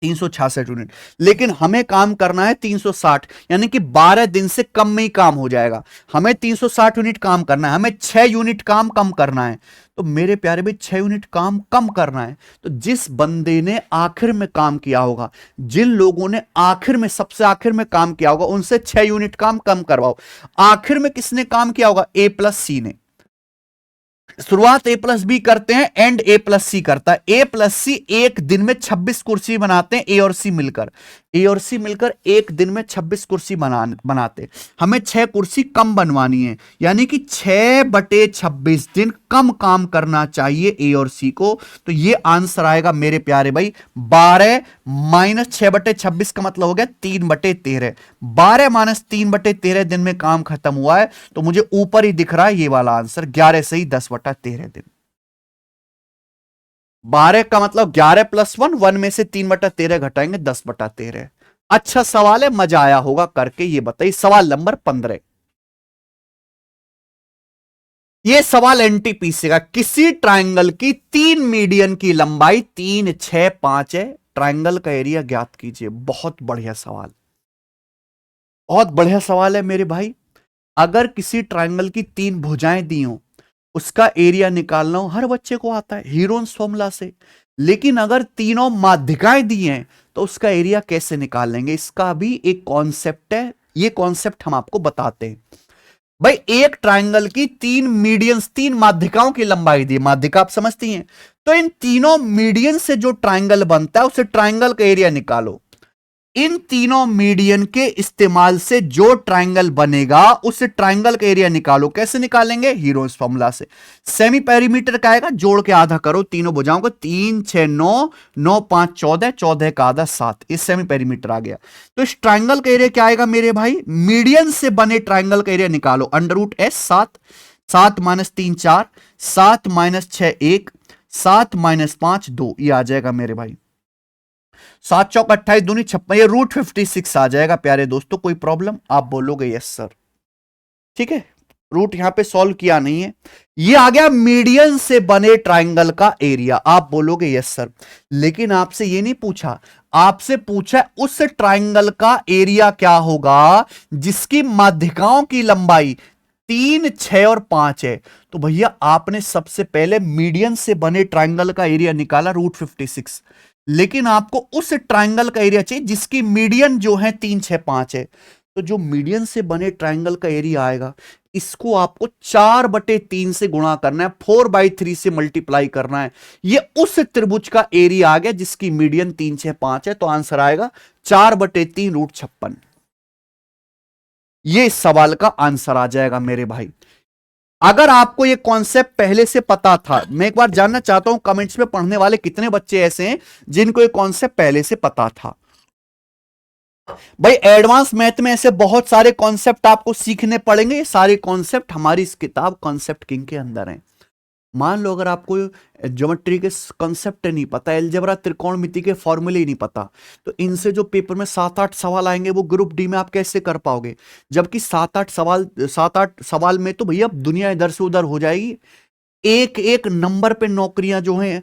366 यूनिट। लेकिन हमें काम करना है 360, यानी कि 12 दिन से कम में ही काम हो जाएगा। हमें 360 यूनिट काम करना है, हमें 6 यूनिट काम कम करना है। तो मेरे प्यारे भाई, 6 यूनिट काम कम करना है, तो जिस बंदे ने आखिर में काम किया होगा, जिन लोगों ने आखिर में, सबसे आखिर में काम किया होगा, उनसे 6 यूनिट काम कम करवाओ। आखिर में किसने काम किया होगा? ए प्लस सी ने। शुरुआत ए प्लस बी करते हैं, एंड ए प्लस सी करता है। ए प्लस सी एक दिन में 26 कुर्सी बनाते हैं, ए और सी मिलकर। ए और सी मिलकर एक दिन में 26 कुर्सी बनाते। हमें 6 कुर्सी कम बनवानी है, यानी कि 6/26 दिन कम काम करना चाहिए ए और सी को। तो ये आंसर आएगा मेरे प्यारे भाई 12 माइनस 6/26 का मतलब हो गया 3/13। 12 माइनस 3/13 दिन में काम खत्म हुआ है, तो मुझे ऊपर ही दिख रहा है ये वाला आंसर 11 से ही 10/13 दिन। 12 का मतलब 11 प्लस 1, 1 में से 3/13 घटाएंगे 10/13। अच्छा सवाल है, मजा आया होगा करके। ये बताइए सवाल नंबर 15। ये सवाल एनटीपीसी का। किसी ट्रायंगल की 3 मीडियन की लंबाई 3, 6, 5 है, ट्रायंगल का एरिया ज्ञात कीजिए। बहुत बढ़िया सवाल, बहुत बढ़िया सवाल है मेरे भाई। अगर किसी ट्रायंगल की 3 भुजाएं दी हो, उसका एरिया निकालना हो, हर बच्चे को आता है हीरोन्स फॉर्मूला से। लेकिन अगर तीनों माध्यिकाएं दी हैं, तो उसका एरिया कैसे निकाल लेंगे? इसका भी एक कॉन्सेप्ट है, ये कॉन्सेप्ट हम आपको बताते हैं। भाई, एक ट्रायंगल की 3 मीडियंस, 3 माध्यिकाओं की लंबाई दी, माध्यिका आप समझती हैं, तो इन तीनों मीडियन से जो ट्रायंगल बनता है, उसे ट्रायंगल का एरिया निकालो। इन तीनों मीडियन के इस्तेमाल से जो ट्रायंगल बनेगा, उस ट्रायंगल का एरिया निकालो। कैसे निकालेंगे? हीरोन्स फॉर्मूला से। सेमी पेरीमीटर का आएगा, जोड़ के आधा करो तीनों भुजाओं को, 3, 6, 9, 9, 5, 14, 14 का आधा 7, इस सेमी पेरीमीटर आ गया। तो इस ट्रायंगल का एरिया क्या आएगा मेरे भाई? मीडियन से बने ट्रायंगल का एरिया निकालो। √S 7, 7 माइनस 3 4, 7 माइनस 6 1, 7 माइनस 5 2, ये आ जाएगा मेरे भाई 7 चौक 28 दूनी 56, ये √56 आ जाएगा प्यारे दोस्तों। कोई प्रॉब्लम? आप बोलोगे यस सर। ठीक है, रूट यहां पे सॉल्व किया नहीं है। ये आ गया मीडियन से बने ट्रायंगल का एरिया, आप बोलोगे यस सर। लेकिन आपसे ये नहीं पूछा, आपसे पूछा उस ट्रायंगल का एरिया क्या होगा जिसकी माध्यिकाओं की लंबाई 3, 6 और 5 है। तो भैया आपने सबसे पहले मीडियन से बने ट्रायंगल का एरिया निकाला √56, लेकिन आपको उस ट्रायंगल का एरिया चाहिए जिसकी मीडियन जो है 3, 6, 5 है। तो जो मीडियन से बने ट्रायंगल का एरिया आएगा, इसको आपको 4/3 से गुणा करना है, 4/3 से मल्टीप्लाई करना है। ये उस त्रिभुज का एरिया आ गया जिसकी मीडियन 3, 6, 5 है। तो आंसर आएगा 4/3 √56। ये इस सवाल का आंसर आ जाएगा मेरे भाई। अगर आपको ये कॉन्सेप्ट पहले से पता था, मैं एक बार जानना चाहता हूं कमेंट्स में पढ़ने वाले कितने बच्चे ऐसे हैं जिनको ये कॉन्सेप्ट पहले से पता था। भाई एडवांस मैथ में ऐसे बहुत सारे कॉन्सेप्ट आपको सीखने पड़ेंगे। ये सारे कॉन्सेप्ट हमारी इस किताब कॉन्सेप्ट किंग के अंदर हैं। मान लो अगर आपको ज्योमेट्री के कॉन्सेप्ट नहीं पता, अलजेब्रा त्रिकोणमिति के फॉर्मूले ही नहीं पता, तो इनसे जो पेपर में 7-8 सवाल आएंगे वो ग्रुप डी में आप कैसे कर पाओगे? जबकि 7-8 सवाल में तो भैया दुनिया इधर से उधर हो जाएगी। एक एक नंबर पे नौकरियां जो हैं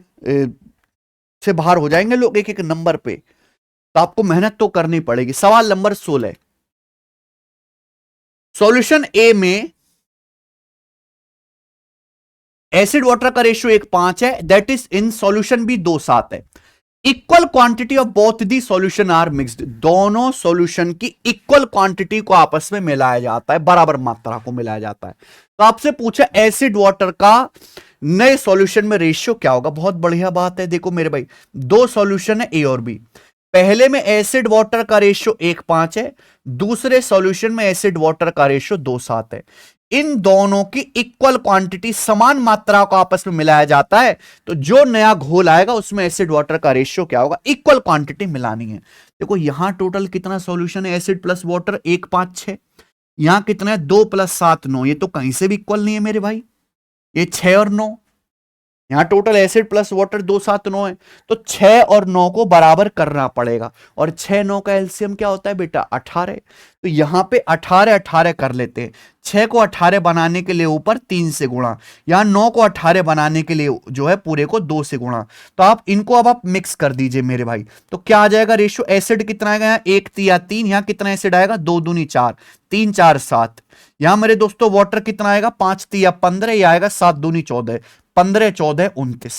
से बाहर हो जाएंगे लोग, एक एक नंबर पे। तो आपको मेहनत तो करनी पड़ेगी। सवाल नंबर 16, सॉल्यूशन ए में एसिड वाटर का रेशियो 1:5 है, दैट इज इन सॉल्यूशन भी 2:7 है। Equal quantity of both the solution are mixed, दोनों सॉल्यूशन की इक्वल क्वांटिटी को आपस में मिलाया जाता है, बराबर मात्रा को मिलाया जाता है। तो आपसे पूछा एसिड वाटर का नए सॉल्यूशन में रेशियो क्या होगा। बहुत बढ़िया बात है। देखो मेरे भाई, दो सॉल्यूशन है ए और बी। पहले में एसिड वाटर का रेशियो 1:5 है, दूसरे सॉल्यूशन में एसिड वाटर का रेशियो 2:7 है। इन दोनों की इक्वल क्वांटिटी, समान मात्रा को आपस में मिलाया जाता है, तो जो नया घोल आएगा उसमें एसिड वाटर का रेशियो क्या होगा, इक्वल क्वांटिटी मिलानी है। देखो यहां टोटल कितना सॉल्यूशन है, एसिड प्लस वाटर 1 5 6, यहां कितना है 2 + 7 9, ये तो कहीं से भी इक्वल नहीं है मेरे भाई, ये 6 और 9, यहां टोटल एसिड प्लस वाटर 2 7 9 है, तो 6 और 9 को बराबर करना पड़ेगा, और 6 9 का एलसीएम क्या होता है बेटा 18। तो यहां पे 18 18 कर लेते हैं, 6 को 18 बनाने के लिए ऊपर 3 से गुणा, यहां 9 को 18 बनाने के लिए जो है पूरे को 2 से गुणा। तो आप इनको अब आप मिक्स कर दीजिए मेरे भाई, तो क्या आ जाएगा रेशियो, एसिड कितना आएगा यहाँ 1 3 3, यहां कितना एसिड आएगा 2 दूनी 4, 3 4 7, यहां मेरे दोस्तों वाटर कितना आएगा 5 3 15, यह आएगा 7 दूनी 14, 15 14 29,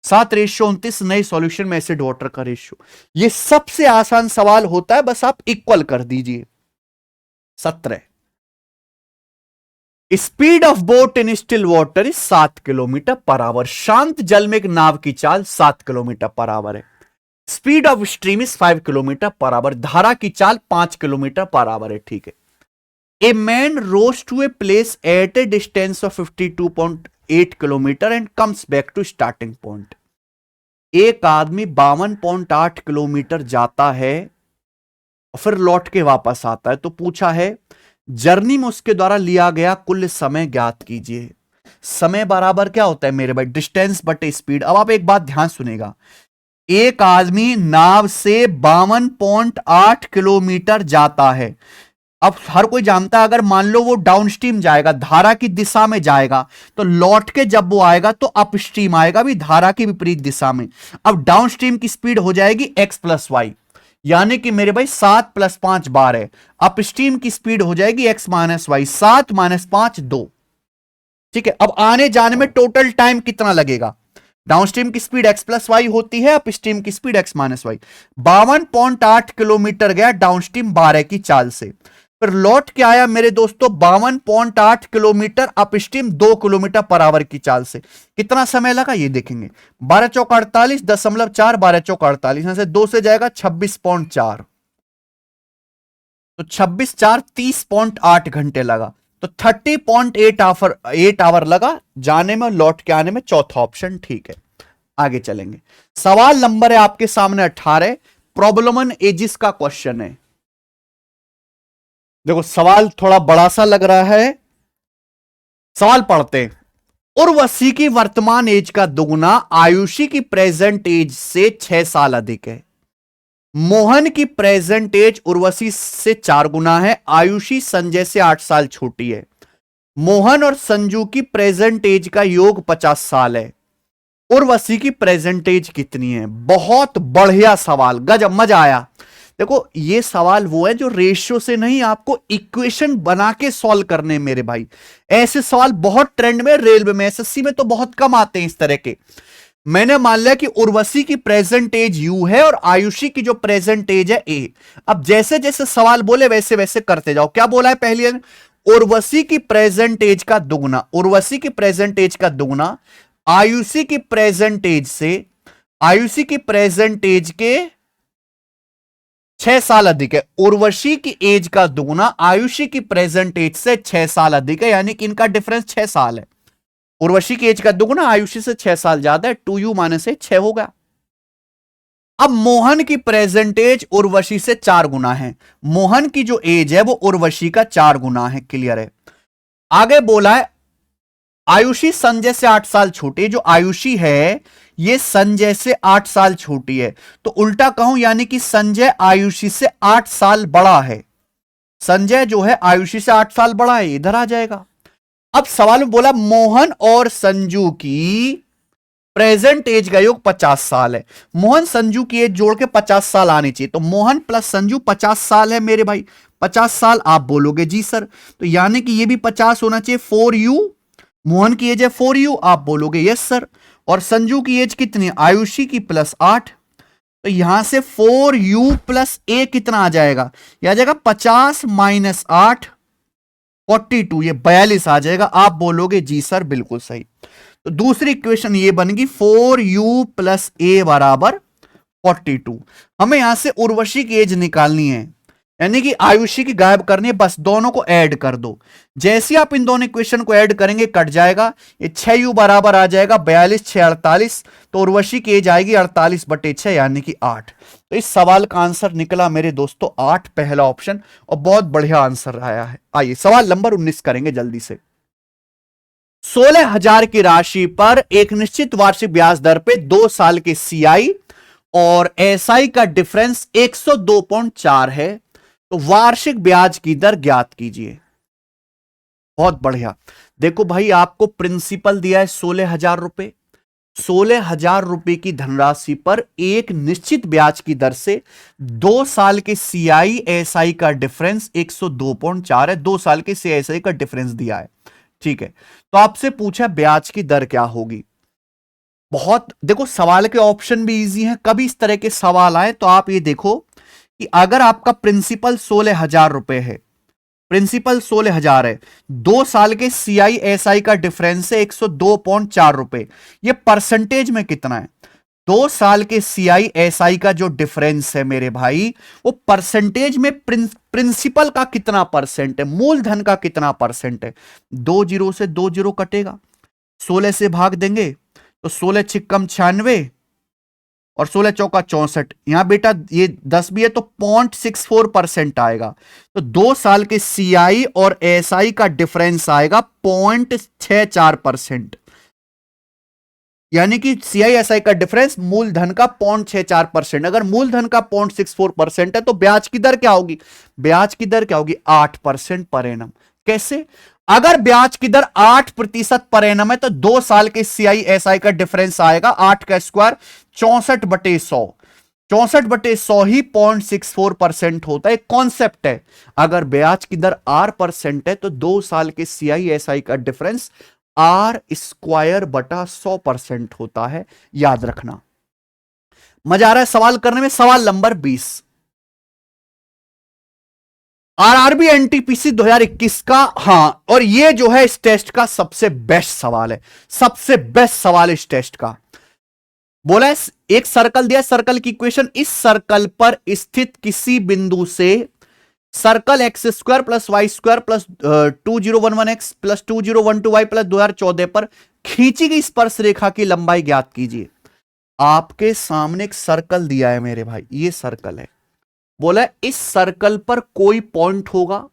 7 रेशियो 29 नए सॉल्यूशन में एसिड वाटर का रेशियो। ये सबसे आसान सवाल होता है, बस आप इक्वल कर दीजिए। 17, speed of boat in still water is 7 kilometre per hour. शांत जल में एक नाव की चाल 7 किलोमीटर पर आवर है। Speed of stream is 5 kilometre per hour. धारा की चाल 5 किलोमीटर पर आवर है, ठीक है। A man rose to a place at a distance of 52.8 kilometre and comes back to starting point. एक आदमी 52.8 किलोमीटर जाता है और फिर लौट के वापस आता है। तो पूछा है जर्नी में उसके द्वारा लिया गया कुल समय ज्ञात कीजिए। समय बराबर क्या होता है मेरे भाई, डिस्टेंस बटे स्पीड। अब आप एक बात ध्यान सुनेगा, एक आदमी नाव से 52.8 किलोमीटर जाता है। अब हर कोई जानता है अगर मान लो वो डाउनस्ट्रीम जाएगा, धारा की दिशा में जाएगा, तो लौट के जब वो आएगा तो अपस्ट्रीम आएगा भी धारा की विपरीत दिशा में। अब डाउनस्ट्रीम की स्पीड हो जाएगी x + y, यानी कि मेरे भाई 7 + 5 12। अपस्ट्रीम की स्पीड हो जाएगी x - y, 7 - 5 2, ठीक है। अब आने जाने में टोटल टाइम कितना लगेगा, डाउनस्ट्रीम की स्पीड x + y होती है, अपस्ट्रीम की स्पीड x - y। 52.8 किलोमीटर गया डाउनस्ट्रीम 12 की चाल से, फिर लौट के आया मेरे दोस्तों 52.8 kilometre upstream 2 kilometre per hour की चाल से। कितना समय लगा ये देखेंगे, 12 चौक 48 0.4, 12 चौक 48, यहां से 2 से जाएगा 26.4, तो 26 4 30.8 घंटे लगा, तो 30.8 आवर लगा जाने में, लौट के आने में। चौथा ऑप्शन ठीक है। आगे चलेंगे, सवाल नंबर है आपके सामने 18, प्रॉब्लम ऑन एजिस का क्वेश्चन है। देखो सवाल थोड़ा बड़ा सा लग रहा है, सवाल पढ़ते हैं। उर्वशी की वर्तमान एज का दुगुना आयुषी की प्रेजेंट एज से 6 साल अधिक है। मोहन की प्रेजेंट एज उर्वशी से 4 गुना है। आयुषी संजय से 8 साल छोटी है। मोहन और संजू की प्रेजेंट एज का योग 50 साल है। उर्वशी की प्रेजेंट एज कितनी है। बहुत बढ़िया सवाल, गजब, मजा आया। देखो ये सवाल वो है जो रेशियो से नहीं, आपको इक्वेशन बना के सॉल्व करने मेरे भाई। ऐसे सवाल बहुत ट्रेंड में, रेलवे में, एसएससी में तो बहुत कम आते हैं इस तरह के। मैंने मान लिया कि उर्वशी की प्रेजेंट एज यू है और आयुषी की जो प्रेजेंट एज है ए। अब जैसे जैसे सवाल बोले वैसे वैसे करते जाओ। क्या बोला है पहले, उर्वशी की प्रेजेंट एज का दुगुना, उर्वशी की प्रेजेंट एज का दुगुना आयुषी की प्रेजेंट एज से, आयुषी की प्रेजेंट एज के 6 साल अधिक है। उर्वशी की एज का दुगुना आयुषी की प्रेजेंट एज से 6 साल अधिक है, यानी कि इनका डिफरेंस 6 साल है। उर्वशी की एज का दुगुना आयुषी से 6 साल ज्यादा है, 2u - 6 होगा। अब मोहन की प्रेजेंट एज उर्वशी से 4 गुना है। मोहन की जो एज है वो उर्वशी का 4 गुना है, क्लियर है। आगे बोला है आयुषी संजय से 8 साल छोटी। जो आयुषी है ये संजय से 8 साल छोटी है, तो उल्टा कहूं यानी कि संजय आयुषी से 8 साल बड़ा है। संजय जो है आयुषी से 8 साल बड़ा है, इधर आ जाएगा। अब सवाल में बोला मोहन और संजू की प्रेजेंट एज का योग 50 साल है। मोहन संजू की एज जोड़ के 50 साल आनी चाहिए, तो मोहन प्लस संजू 50 साल है मेरे भाई। 50 साल आप बोलोगे जी सर, तो यानी कि ये भी 50 होना चाहिए। 4u, मोहन की एज है 4u, आप बोलोगे यस सर। और संजू की एज कितनी, आयुषी की +8, तो यहां से 4u प्लस ए कितना आ जाएगा, यह आ जाएगा 50 - 8 42, ये 42 आ जाएगा। आप बोलोगे जी सर बिल्कुल सही। तो दूसरी इक्वेशन ये बनेगी 4u प्लस ए बराबर 42। हमें यहां से उर्वशी की एज निकालनी है, यानी कि आयुषी की गायब करनी है, बस दोनों को ऐड कर दो। जैसे ही आप इन दोनों इक्वेशन को ऐड करेंगे कट जाएगा, ये 6u बराबर आ जाएगा 42 6 48, तो उर्वशी की एज आएगी 48/6 यानी कि 8। तो इस सवाल का आंसर निकला मेरे दोस्तों 8, पहला ऑप्शन, और बहुत बढ़िया आंसर आया है। आइए सवाल नंबर 19 करेंगे जल्दी से। 16,000 की राशि पर एक निश्चित वार्षिक ब्याज दर पे 2 साल के सीआई और एसआई का डिफरेंस 102.4 है, तो वार्षिक ब्याज की दर ज्ञात कीजिए। बहुत बढ़िया। देखो भाई, आपको प्रिंसिपल दिया है 16,000 रुपए, 16,000 रुपए की धनराशि पर एक निश्चित ब्याज की दर से 2 साल के सीआई एसआई का डिफरेंस 102.4 है। 2 साल के सीआई का डिफरेंस दिया है, ठीक है। तो आपसे पूछा ब्याज की दर क्या होगी। बहुत देखो, सवाल के ऑप्शन भी इजी हैं। कभी इस तरह के सवाल आए तो आप ये देखो कि अगर आपका प्रिंसिपल 16,000 रुपए है, प्रिंसिपल 16,000 है, 2 साल के सीआई एसआई का डिफरेंस है 102.4 रुपए, ये परसेंटेज में कितना है। 2 साल के सीआई एसआई का जो डिफरेंस है मेरे भाई, वो परसेंटेज में प्रिंसिपल का कितना परसेंट है, मूलधन का कितना परसेंट है। 2 जीरो से 2 जीरो कटेगा, 16 से भाग देंगे तो 16 छिक्कम 96 और 16 चौका 64। यहां बेटा ये 10 भी है तो 0.64% आएगा। तो 2 साल के सीआई और एसआई का डिफरेंस आएगा 0.64%, यानी कि सीआई एसआई का डिफरेंस मूलधन का 0.64%। अगर मूलधन का 0.64% है तो ब्याज की दर क्या होगी, ब्याज की दर क्या होगी, 8% पर एनम। कैसे, अगर ब्याज की दर 8% पर एनम है तो 2 साल के सीआई एसआई का डिफरेंस आएगा 8 का स्क्वायर 64/100, 64/100 ही 0.64% होता है। कॉन्सेप्ट है, अगर ब्याज की दर R% है तो 2 साल के सीआई एसआई का डिफरेंस R² / 100% होता है, याद रखना। मजा आ रहा है सवाल करने में। सवाल नंबर 20, आरआरबी एनटीपीसी 2021 का, हां, और ये जो है इस टेस्ट का सबसे बेस्ट सवाल है, सबसे बेस्ट सवाल इस टेस्ट का। बोला है एक सर्कल दिया, सर्कल की इक्वेशन, इस सर्कल पर स्थित किसी बिंदु से circle x² + y² + 2011x + 2012y + 2014 पर खींची गई स्पर्श रेखा की लंबाई ज्ञात कीजिए। आपके सामने एक सर्कल दिया है मेरे भाई, ये सर्कल है। बोला इस सर्कल पर कोई पॉइंट होगा,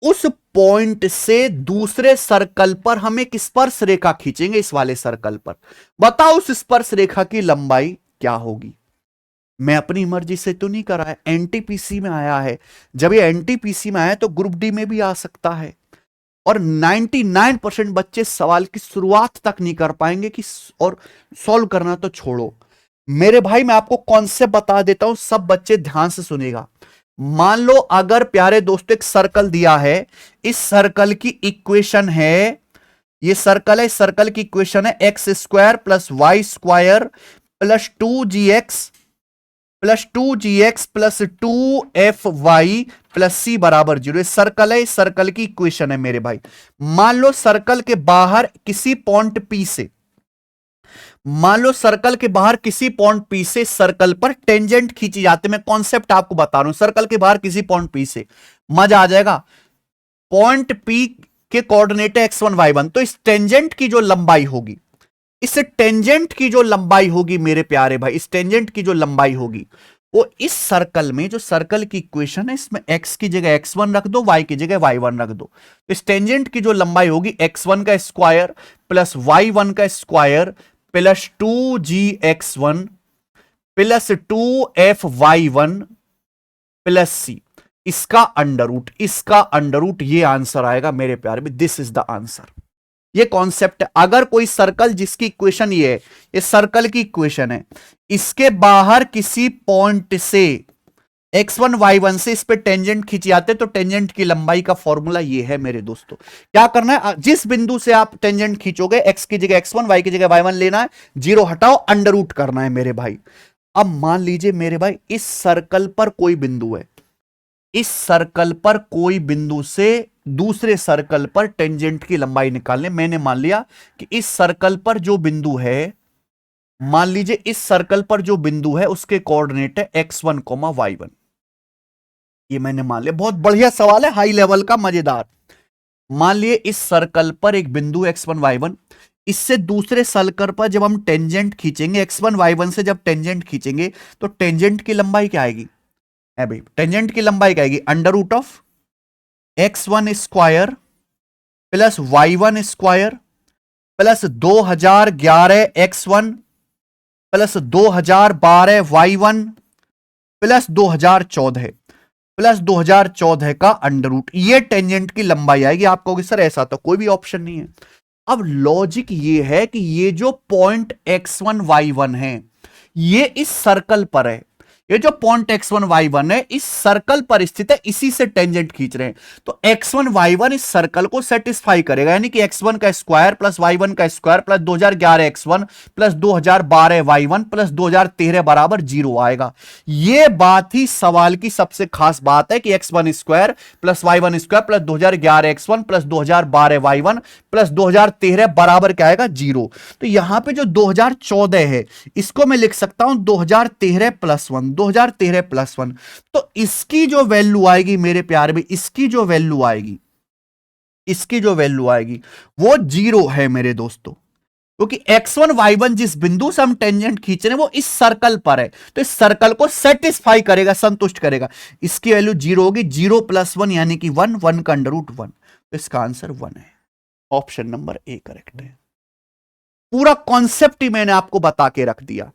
उस पॉइंट से दूसरे सर्कल पर हम एक स्पर्श रेखा खींचेंगे, इस वाले सर्कल पर। बताओ उस स्पर्श रेखा की लंबाई क्या होगी। मैं अपनी मर्जी से तो नहीं करा है, एनटीपीसी में आया है। जब ये एनटीपीसी में आया तो ग्रुप डी में भी आ सकता है, और 99% बच्चे सवाल की शुरुआत तक नहीं कर पाएंगे कि और सॉल्व करना तो छोड़ो। मेरे भाई मैं आपको कॉन्सेप्ट बता देता हूं, सब बच्चे ध्यान से सुनेगा। मान लो अगर प्यारे दोस्तों एक सर्कल दिया है, इस सर्कल की इक्वेशन है, ये सर्कल है, इस सर्कल की इक्वेशन है x² + y² + 2gx + 2gx + 2fy + c = 0। Circle है, इस सर्कल की इक्वेशन है मेरे भाई। मान लो सर्कल के बाहर किसी पॉइंट P से, मान लो सर्कल के बाहर किसी पॉइंट P से सर्कल पर टेंजेंट खींची जाती है। मैं कॉन्सेप्ट आपको बता रहा हूं, सर्कल के बाहर किसी पॉइंट P से, मजा आ जाएगा। पॉइंट P के कोऑर्डिनेट है x1 y1, तो इस टेंजेंट की जो लंबाई होगी, इस टेंजेंट की जो लंबाई होगी मेरे प्यारे भाई, इस टेंजेंट की जो लंबाई होगी वो इस सर्कल में, जो सर्कल की इक्वेशन है, इसमें x की जगह x1 रख दो, y की जगह y1 रख दो। इस टेंजेंट की जो लंबाई होगी x1 का स्क्वायर + y1 का स्क्वायर + 2gx1 + 2fy1 + c, इसका अंडर रूट, इसका अंडर रूट, ये आंसर आएगा मेरे प्यारे में। This is the answer. ये कॉन्सेप्ट है। अगर कोई सर्कल जिसकी इक्वेशन ये है, ये सर्कल की इक्वेशन है, इसके बाहर किसी पॉइंट से x1 y1 से इस पे टेंजेंट खींच जाते तो टेंजेंट की लंबाई का फॉर्मूला ये है मेरे दोस्तों। क्या करना है, जिस बिंदु से आप टेंजेंट खींचोगे x की जगह x1, y की जगह y1 लेना है, जीरो हटाओ, अंडर रूट करना है मेरे भाई। अब मान लीजिए मेरे भाई इस सर्कल पर कोई बिंदु है, इस सर्कल पर कोई बिंदु से दूसरे सर्कल पर टेंजेंट की लंबाई निकालने। मैंने मान लिया कि इस सर्कल पर जो बिंदु है, मान लीजिए इस सर्कल पर जो बिंदु है उसके कोऑर्डिनेट है x1, y1। ये मैंने मान लिया। बहुत बढ़िया सवाल है, हाई लेवल का, मजेदार। मान लिए इस सर्कल पर एक बिंदु x1, y1, इससे दूसरे सर्कल पर जब हम टेंजेंट खींचेंगे, x1, y1 से जब टेंजेंट खींचेंगे तो टेंजेंट की लंबाई क्या आएगी? है भाई, टेंजेंट की लंबाई क्या आएगी? Under root of x1 square plus y1 square plus 2011 x1 plus 2012 y1 plus 2014 plus 2014 का अंडर रूट। ये टेंजेंट की लंबाई आएगी। आप कहोगे सर ऐसा तो कोई भी ऑप्शन नहीं है। अब लॉजिक ये है कि ये जो पॉइंट x1 y1 है ये इस सर्कल पर है, ये जो पॉइंट x1 y1 है इस सर्कल पर स्थित है, इसी से टेंजेंट खींच रहे हैं। तो x1 y1 इस सर्कल को सेटिस्फाई करेगा, यानी कि x1 का स्क्वायर प्लस y1 का square plus 2011 x1 plus 2012 y1 plus 2013 बराबर 0 आएगा। यह बात ही सवाल की सबसे खास बात है कि x1 square plus y1 square plus 2011 x1 plus 2012 y1 plus 2013 बराबर क्या आएगा? 0। तो यहां पे जो 2014 है इसको मैं लिख सकता हूं 2013 प्लस 1, 2013 प्लस 1। तो इसकी जो वैल्यू आएगी मेरे प्यारे में, इसकी जो वैल्यू आएगी, इसकी जो वैल्यू आएगी वो 0 है मेरे दोस्तों, क्योंकि x1 y1 जिस बिंदु से हम टेंजेंट खींच रहे हैं वो इस सर्कल पर है, तो इस सर्कल को सेटिस्फाई करेगा, संतुष्ट करेगा। इसकी वैल्यू 0 होगी। 0 प्लस 1 यानी कि 1, 1 का अंडर रूट 1। तो इसका आंसर 1 है। ऑप्शन नंबर ए करेक्ट है। पूरा कॉन्सेप्ट ही मैंने आपको बता के रख दिया।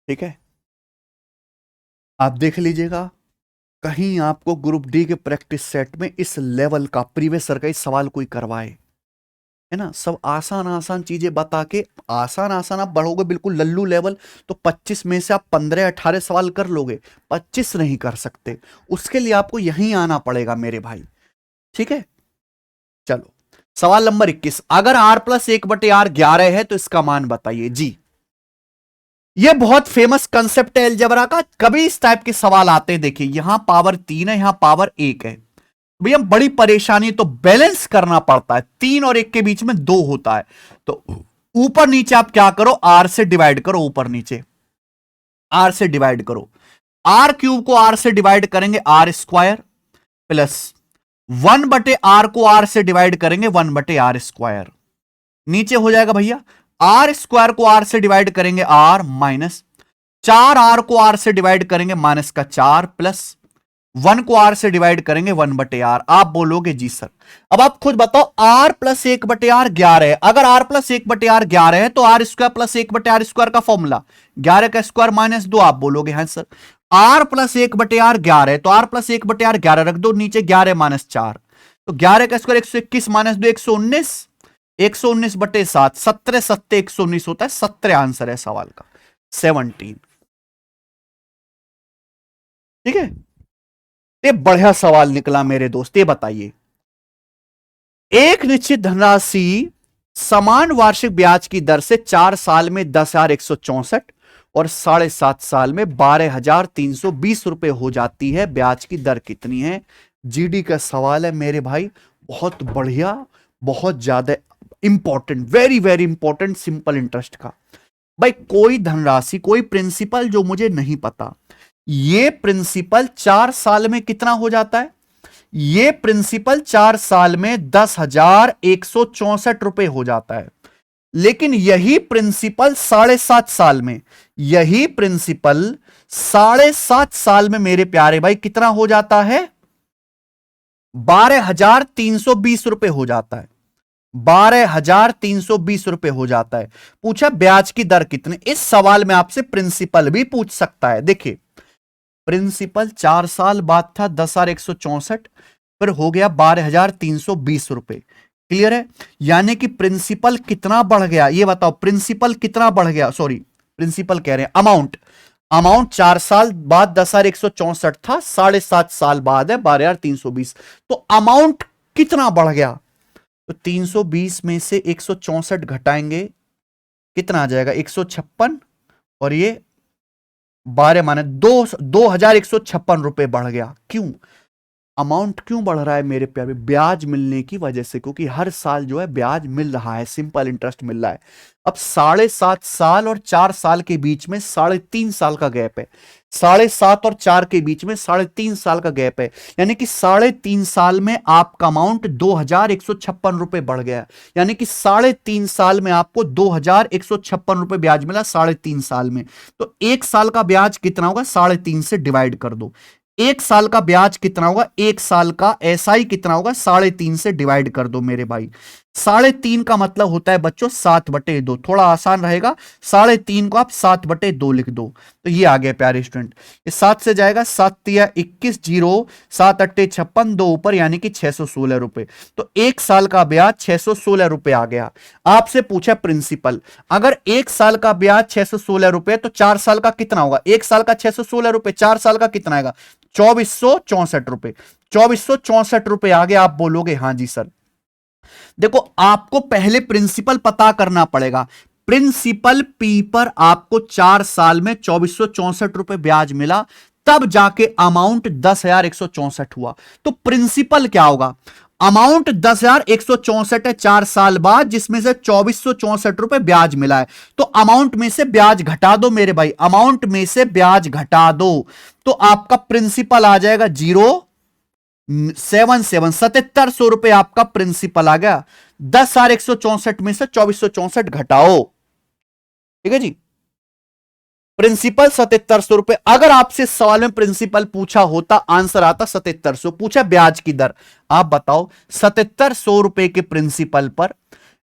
ठीक है, आप देख लीजिएगा कहीं आपको ग्रुप डी के प्रैक्टिस सेट में इस लेवल का प्रीवियस ईयर का इस सवाल कोई करवाए, है ना। सब आसान आसान चीजें बता के, आसान आसान आप बढ़ोगे बिल्कुल लल्लू लेवल तो 25 में से आप 15-18 सवाल कर लोगे, 25 नहीं कर सकते। उसके लिए आपको यहीं आना पड़ेगा मेरे भाई। ठीक है, चलो सवाल नंबर 21। अगर r प्लस 1/r 11 है तो इसका मान बताइए जी। ये बहुत फेमस कंसेप्ट है अलजेब्रा का, कभी इस टाइप के सवाल आते हैं। देखिए यहां पावर 3 है, यहां पावर 1 है, भैया बड़ी परेशानी, तो बैलेंस करना पड़ता है। 3 और 1 के बीच में 2 होता है, तो ऊपर नीचे आप क्या करो, r से डिवाइड करो, ऊपर नीचे r से डिवाइड करो। r क्यूब को r से डिवाइड करेंगे r स्क्वायर प्लस 1/r को r से डिवाइड करेंगे 1/r स्क्वायर। नीचे हो जाएगा भैया r स्क्वायर को r से डिवाइड करेंगे r माइनस 4r को r से डिवाइड करेंगे माइनस का 4 प्लस 1 को r से डिवाइड करेंगे 1/r। आप बोलोगे जी सर। अब आप खुद बताओ, r प्लस 1/r 11 है। अगर r प्लस 1/r 11 है तो r square plus 1/r square का फॉर्मूला 11 का स्क्वायर माइनस 2। आप बोलोगे हाँ सर। r प्लस 1/r 11 है तो r प्लस 1/r 11 रख दो नीचे, 11 माइनस 4 तो 11 का स्क्वायर 121 माइनस 2 119, 119/7, 17 7 119 होता है। 17 आंसर है सवाल का, 17। ठीक है, ये बढ़िया सवाल निकला मेरे दोस्त। ये बताइए, एक निश्चित धनराशि समान वार्षिक ब्याज की दर से 4 साल में 10,164 और 7.5 साल में 12,320 रुपए हो जाती है। ब्याज की दर कितनी है? जीडी का सवाल है मेरे भाई, बहुत बढ़िया, बहुत ज्यादा important, very very important, simple interest का। भाई कोई धनराशि, कोई प्रिंसिपल जो मुझे नहीं पता, ये प्रिंसिपल 4 साल में कितना हो जाता है? ये प्रिंसिपल 4 साल में 10,164 रुपए हो जाता है। लेकिन यही प्रिंसिपल 7.5 साल में, यही प्रिंसिपल 7.5 साल में मेरे प्यारे भाई कितना हो जाता है? 12,320 रुपए हो जाता है। 12,320 रुपए हो जाता है। पूछा ब्याज की दर कितने? इस सवाल में आपसे प्रिंसिपल भी पूछ सकता है। देखिए प्रिंसिपल 4 साल बाद था 10,164, फिर हो गया 12,320 रुपए, क्लियर है? यानी कि प्रिंसिपल कितना बढ़ गया, ये बताओ प्रिंसिपल कितना बढ़ गया, सॉरी प्रिंसिपल कह रहे हैं, अमाउंट। अमाउंट 4 साल बाद 10,164 था, 7.5 साल बाद है 12,320। तो अमाउंट कितना बढ़ गया? तो 320 में से 164 घटाएंगे, कितना आ जाएगा? 156, और ये 12 माने 2,156 रुपए बढ़ गया। क्यों? अमाउंट क्यों बढ़ रहा है मेरे प्यारे? ब्याज मिलने की वजह से, क्योंकि हर साल जो है ब्याज मिल रहा है, सिंपल इंटरेस्ट मिल रहा है। अब 7.5 साल और 4 साल के बीच में 3.5 साल का गैप है, 7.5 और 4 के बीच में 3.5 साल का गैप है, यानी कि 3.5 साल में आपका अमाउंट 2,156 रुपए बढ़ गया। यानी कि 3.5 साल में आपको 2,156 रुपए ब्याज मिला 3.5 साल में। तो 1 साल का ब्याज कितना होगा? 3.5 से डिवाइड कर दो। 1 साल का ब्याज कितना होगा? 1 साल का एसआई कितना होगा? 3.5 से डिवाइड कर दो मेरे भाई। 3.5 का मतलब होता है बच्चों 7/2, थोड़ा आसान रहेगा। 3.5 को आप 7/2 लिख दो, तो ये आ गया प्यारे स्टूडेंट। ये 7 से जाएगा, 7×3 = 21, 0, 7×8 = 56, 2 ऊपर, यानी कि 616 रुपए। तो 1 साल का ब्याज 616 रुपए आ गया। आपसे पूछा प्रिंसिपल, अगर 1 साल का ब्याज 616 रुपए, तो 4 साल का कितना होगा? 1 साल का 616 रुपए, 4 साल का कितना आएगा? 2,464 रुपए। 2,464 रुपए आ गया। आप बोलोगे हाँ जी सर। देखो, आपको पहले प्रिंसिपल पता करना पड़ेगा। प्रिंसिपल पी पर आपको 4 साल में 2,464 रुपए ब्याज मिला, तब जाके अमाउंट 10,164 हुआ। तो प्रिंसिपल क्या होगा? अमाउंट 10,164 है 4 साल बाद, जिसमें से 2,464 रुपए ब्याज मिला है। तो अमाउंट में से ब्याज घटा दो मेरे भाई, अमाउंट में से ब्याज घटा दो, तो आपका प्रिंसिपल आ जाएगा 0,77, 7,700 रुपए आपका प्रिंसिपल आ गया। 10,164 में से 2,464 घटाओ, ठीक है जी। प्रिंसिपल 7,700 रुपए। अगर आपसे सवाल में प्रिंसिपल पूछा होता, आंसर आता 7,700, पूछा ब्याज की दर, आप बताओ 7,700 रुपए के प्रिंसिपल पर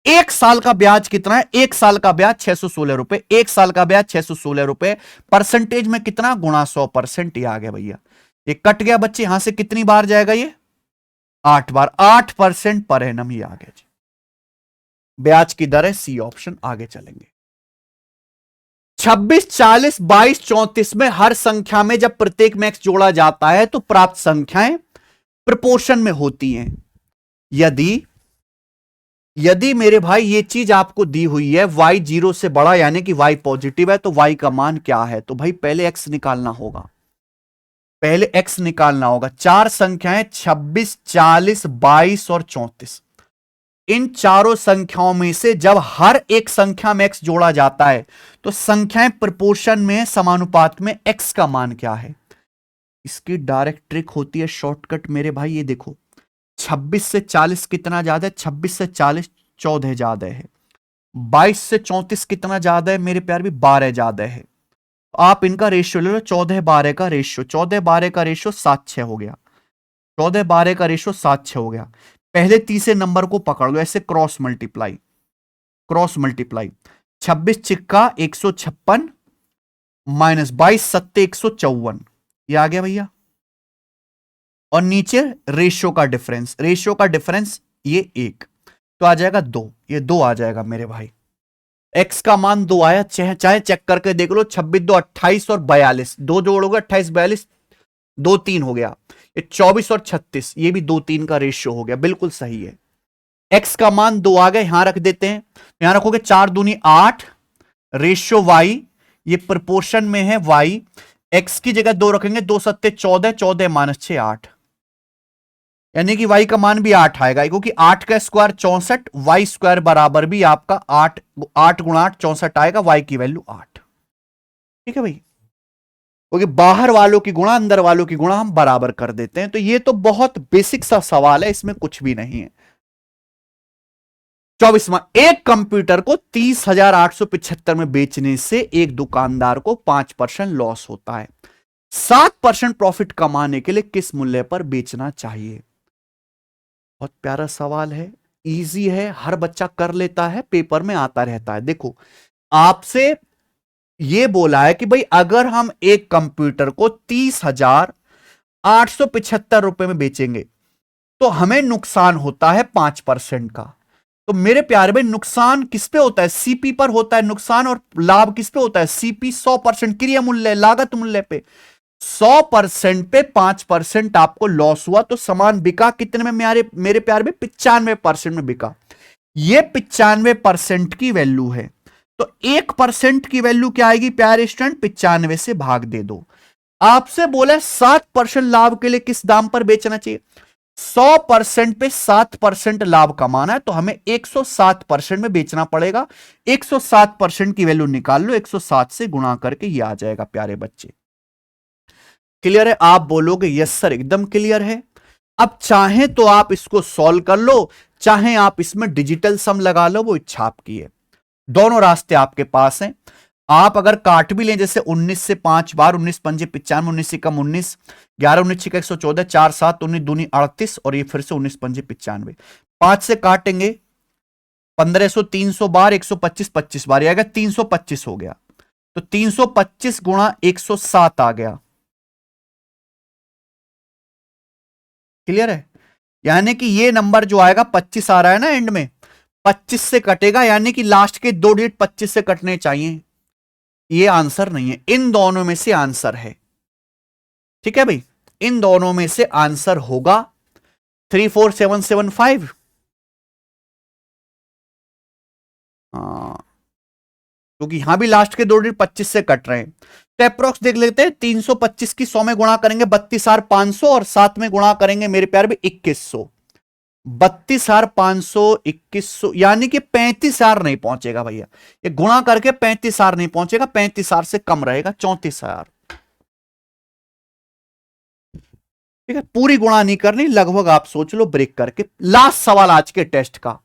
1 साल का ब्याज कितना है? 1 साल का ब्याज 616 रुपए, 1 साल का ब्याज 616 रुपए, परसेंटेज में कितना? गुणा 100%। ये आ गया भैया, ये कट गया बच्चे, यहां से कितनी बार जाएगा? ये 8 बार, 8% पर एनम। ये आ गया जी, ब्याज की दर है सी ऑप्शन। आगे चलेंगे। 26, 40, 22, 34 में हर संख्या में जब प्रत्येक मैक्स जोड़ा जाता है तो प्राप्त संख्याएं प्रोपोर्शन में होती हैं। यदि मेरे भाई ये चीज आपको दी हुई है, y 0 से बड़ा यानी कि y पॉजिटिव है, तो y का मान क्या है? तो भाई पहले x निकालना होगा, पहले x निकालना होगा। 4 संख्याएं 26, 40, 22 और 34। इन चारों संख्याओं में से जब हर एक संख्या में x जोड़ा जाता है तो संख्याएं प्रोपोर्शन में, समानुपात में x का मान क्या है? इसकी डायरेक्ट ट्रिक होती है, शॉर्टकट मेरे भाई। ये देखो, 26 से 40 कितना ज्यादा है? 26 से 40 14 ज्यादा है। 22 से 34 कितना ज्यादा है मेरे प्यार भी? 12 ज्यादा है। आप इनका रेशियो ले लो, 14-12 का रेशियो, 14-12 का रेशियो 7-6 हो गया। 14-12 का रेशियो 7-6 हो गया। पहले तीसरे नंबर को पकड़ लो, ऐसे cross multiply, cross multiply. 26×156 minus 22×7=154, ये आ गया भैया। और नीचे रेशियो का डिफरेंस, रेशियो का डिफरेंस ये 1, तो आ जाएगा 2, ये 2 आ जाएगा मेरे भाई। x का मान 2 आया, चाहे चेक करके देख लो। 26, 2 28 और 42, 2 जोड़ोगे 28, 42, 2 3 हो गया। ये 24 और 36, ये भी 2 3 का रेशियो हो गया, बिल्कुल सही है। x का मान 2 आ गया, यहां रख देते हैं, यहां रखोगे 4 दूनी 8, रेशियो y, ये प्रोपोर्शन में है y, x की जगह 2 रखेंगे, 2 सत्ते 14, 14 - 6 8, यानी कि y का मान भी 8 आएगा, क्योंकि 8 का स्क्वायर 64, y स्क्वायर बराबर भी आपका 8, 8 × 8 64 आएगा, y की वैल्यू 8। ठीक है भाई, क्योंकि बाहर वालों की गुणा अंदर वालों की गुणा हम बराबर कर देते हैं। तो ये तो बहुत बेसिक सा सवाल है, इसमें कुछ भी नहीं है। 24वां, एक कंप्यूटर को 30,875 में बेचने से एक दुकानदार को 5% लॉस होता है। 7% प्रॉफिट कमाने के लिए किस मूल्य पर बेचना चाहिए? बहुत प्यारा सवाल है, इजी है, हर बच्चा कर लेता है, पेपर में आता रहता है। देखो, आपसे यह बोला है कि भाई अगर हम एक कंप्यूटर को 30,875 रुपए में बेचेंगे तो हमें नुकसान होता है 5% का। तो मेरे प्यारे भाई नुकसान किस पे होता है? सीपी पर होता है नुकसान, और लाभ किस पे होता है? सीपी 100% क्रिया मूल्य, लागत मूल्य पे। 100% पे 5% आपको लॉस हुआ, तो सामान बिका कितने में मेरे प्यारे भाई? 95% में बिका। ये 95% की वैल्यू है। तो 1% की वैल्यू क्या आएगी प्यारे स्टूडेंट? 95 से भाग दे दो। आपसे बोला 7% लाभ के लिए किस दाम पर बेचना चाहिए? 100% पे 7% लाभ कमाना है, तो हमें 107% में बेचना पड़ेगा। 107% की वैल्यू निकाल लो, 107 से गुणा करके ये आ जाएगा प्यारे बच्चे। क्लियर है? आप बोलोगे यस सर एकदम क्लियर है। अब चाहे तो आप इसको सॉल्व कर लो, चाहे आप इसमें डिजिटल सम लगा लो, वो इच्छा आपकी है। दोनों रास्ते आपके पास हैं। आप अगर काट भी लें, जैसे 19 से 5 बार, 19 पंजे 95, 19 से कम 19, 11 19 6 114, 4 7 19 दूनी 38, और ये फिर से 19 पंजे 95। 5 से काटेंगे 1500, 300 बार, 125 25 बार, आएगा 325 हो गया। तो 325 गुणा 107 आ गया। क्लियर है? यानी कि ये नंबर जो आएगा 25 आ रहा है ना एंड में, 25 से कटेगा, यानी कि लास्ट के 2 डिजिट 25 से कटने चाहिए। ये आंसर नहीं है, इन दोनों में से आंसर है। ठीक है भाई, इन दोनों में से आंसर होगा 34775। क्योंकि यहां भी लास्ट के 2 डिजिट 25 से कट रहे हैं। तो अप्रोक्स देख लेते हैं। 325 की 100 में गुणा करेंगे 32,500, और 7 में गुणा करेंगे मेरे प्यार भी 2100। 32,500 2100, यानी कि 35,000 नहीं पहुंचेगा भैया। ये गुणा करके 35,000 नहीं पहुंचेगा, 35,000 से कम रहेगा, 34,000। ठीक है, पूरी गुणा नहीं करनी, लगभग आप सोच लो ब्रेक करके। लास्ट सवाल आज के टेस्ट का।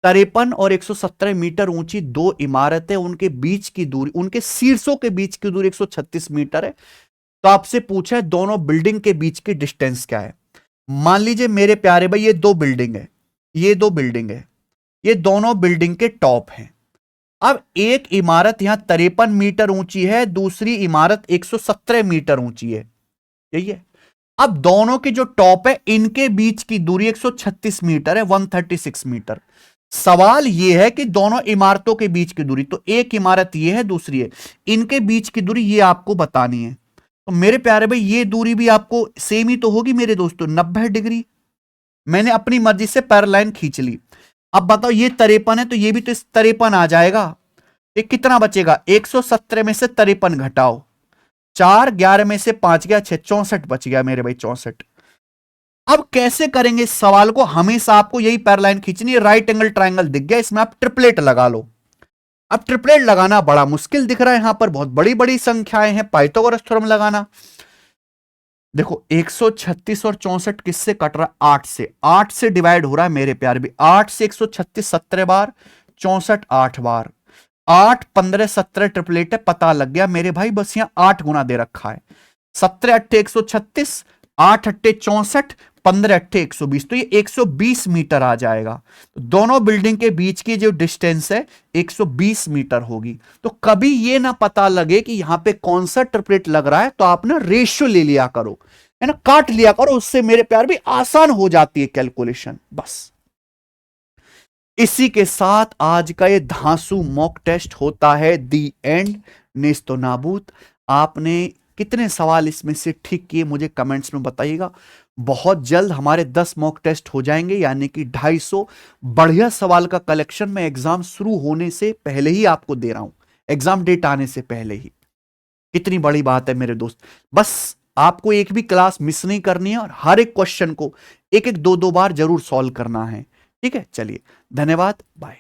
53 और 117 मीटर ऊंची दो इमारतें, उनके बीच की दूरी, उनके शीर्षों के बीच की दूरी 136 मीटर है। तो आपसे पूछा है दोनों बिल्डिंग के बीच की डिस्टेंस क्या है। मान लीजिए मेरे प्यारे भाई ये दो बिल्डिंग है, ये दो बिल्डिंग है, ये दोनों बिल्डिंग के टॉप हैं। अब एक इमारत यहां 53 मीटर ऊंची है, दूसरी इमारत 117 मीटर ऊंची है, यही है। अब दोनों के जो टॉप है, इनके बीच की दूरी 136 मीटर है, 136 मीटर। सवाल यह है कि दोनों इमारतों के बीच की दूरी, तो एक इमारत यह है, दूसरी है, इनके बीच की दूरी ये आपको बतानी है। तो मेरे प्यारे भाई ये दूरी भी आपको सेम ही तो होगी मेरे दोस्तों, 90 डिग्री। मैंने अपनी मर्जी से पैरेलल खींच ली। अब बताओ ये 53 है, तो ये भी तो 53 आ जाएगा। ये कितना बचेगा? 117 में से 53 घटाओ, 4, 11 में से 5 गया 6, 64 बच गया मेरे भाई, 64। अब कैसे करेंगे इस सवाल को? हमेशा आपको यही पैरेलल खींचनी है। राइट एंगल ट्रायंगल दिख गया, इसमें आप ट्रिपलेट लगा लो। अब ट्रिपलेट लगाना बड़ा मुश्किल दिख रहा है, यहां पर बहुत बड़ी बड़ी संख्याएं हैं, पाइथागोरस थ्योरम लगाना। देखो 136 और 64 किससे कट रहा है? 8 से। 8 से डिवाइड हो रहा है मेरे प्यार भी। 8 से 136 17 बार, 64 8 बार, 8 15 17 ट्रिपलेट है, पता लग गया मेरे भाई। बस यहां 8 गुना दे रखा है। 17 अट्ठे 136, 8 अट्ठे 64, 15 अट्ठे 120, तो ये 120 मीटर आ जाएगा। तो दोनों बिल्डिंग के बीच की जो डिस्टेंस है 120 मीटर होगी। तो कभी ये ना पता लगे कि यहां पे कौन सा ट्रिपलेट लग रहा है, तो आप ना रेशियो ले लिया करो, है ना, काट लिया करो, उससे मेरे प्यार भी आसान हो जाती है कैलकुलेशन। बस इसी के साथ आज का ये धांसू मॉक टेस्ट होता है दी एंड, नेस्तो नाबूद। आपने कितने सवाल इसमें से ठीक किए मुझे कमेंट्स में बताइएगा। बहुत जल्द हमारे 10 मॉक टेस्ट हो जाएंगे, यानी कि 250 बढ़िया सवाल का कलेक्शन मैं एग्जाम शुरू होने से पहले ही आपको दे रहा हूं, एग्जाम डेट आने से पहले ही। कितनी बड़ी बात है मेरे दोस्त। बस आपको एक भी क्लास मिस नहीं करनी है, और हर एक क्वेश्चन को एक एक दो दो बार जरूर सॉल्व करना है। ठीक है, चलिए धन्यवाद, बाय।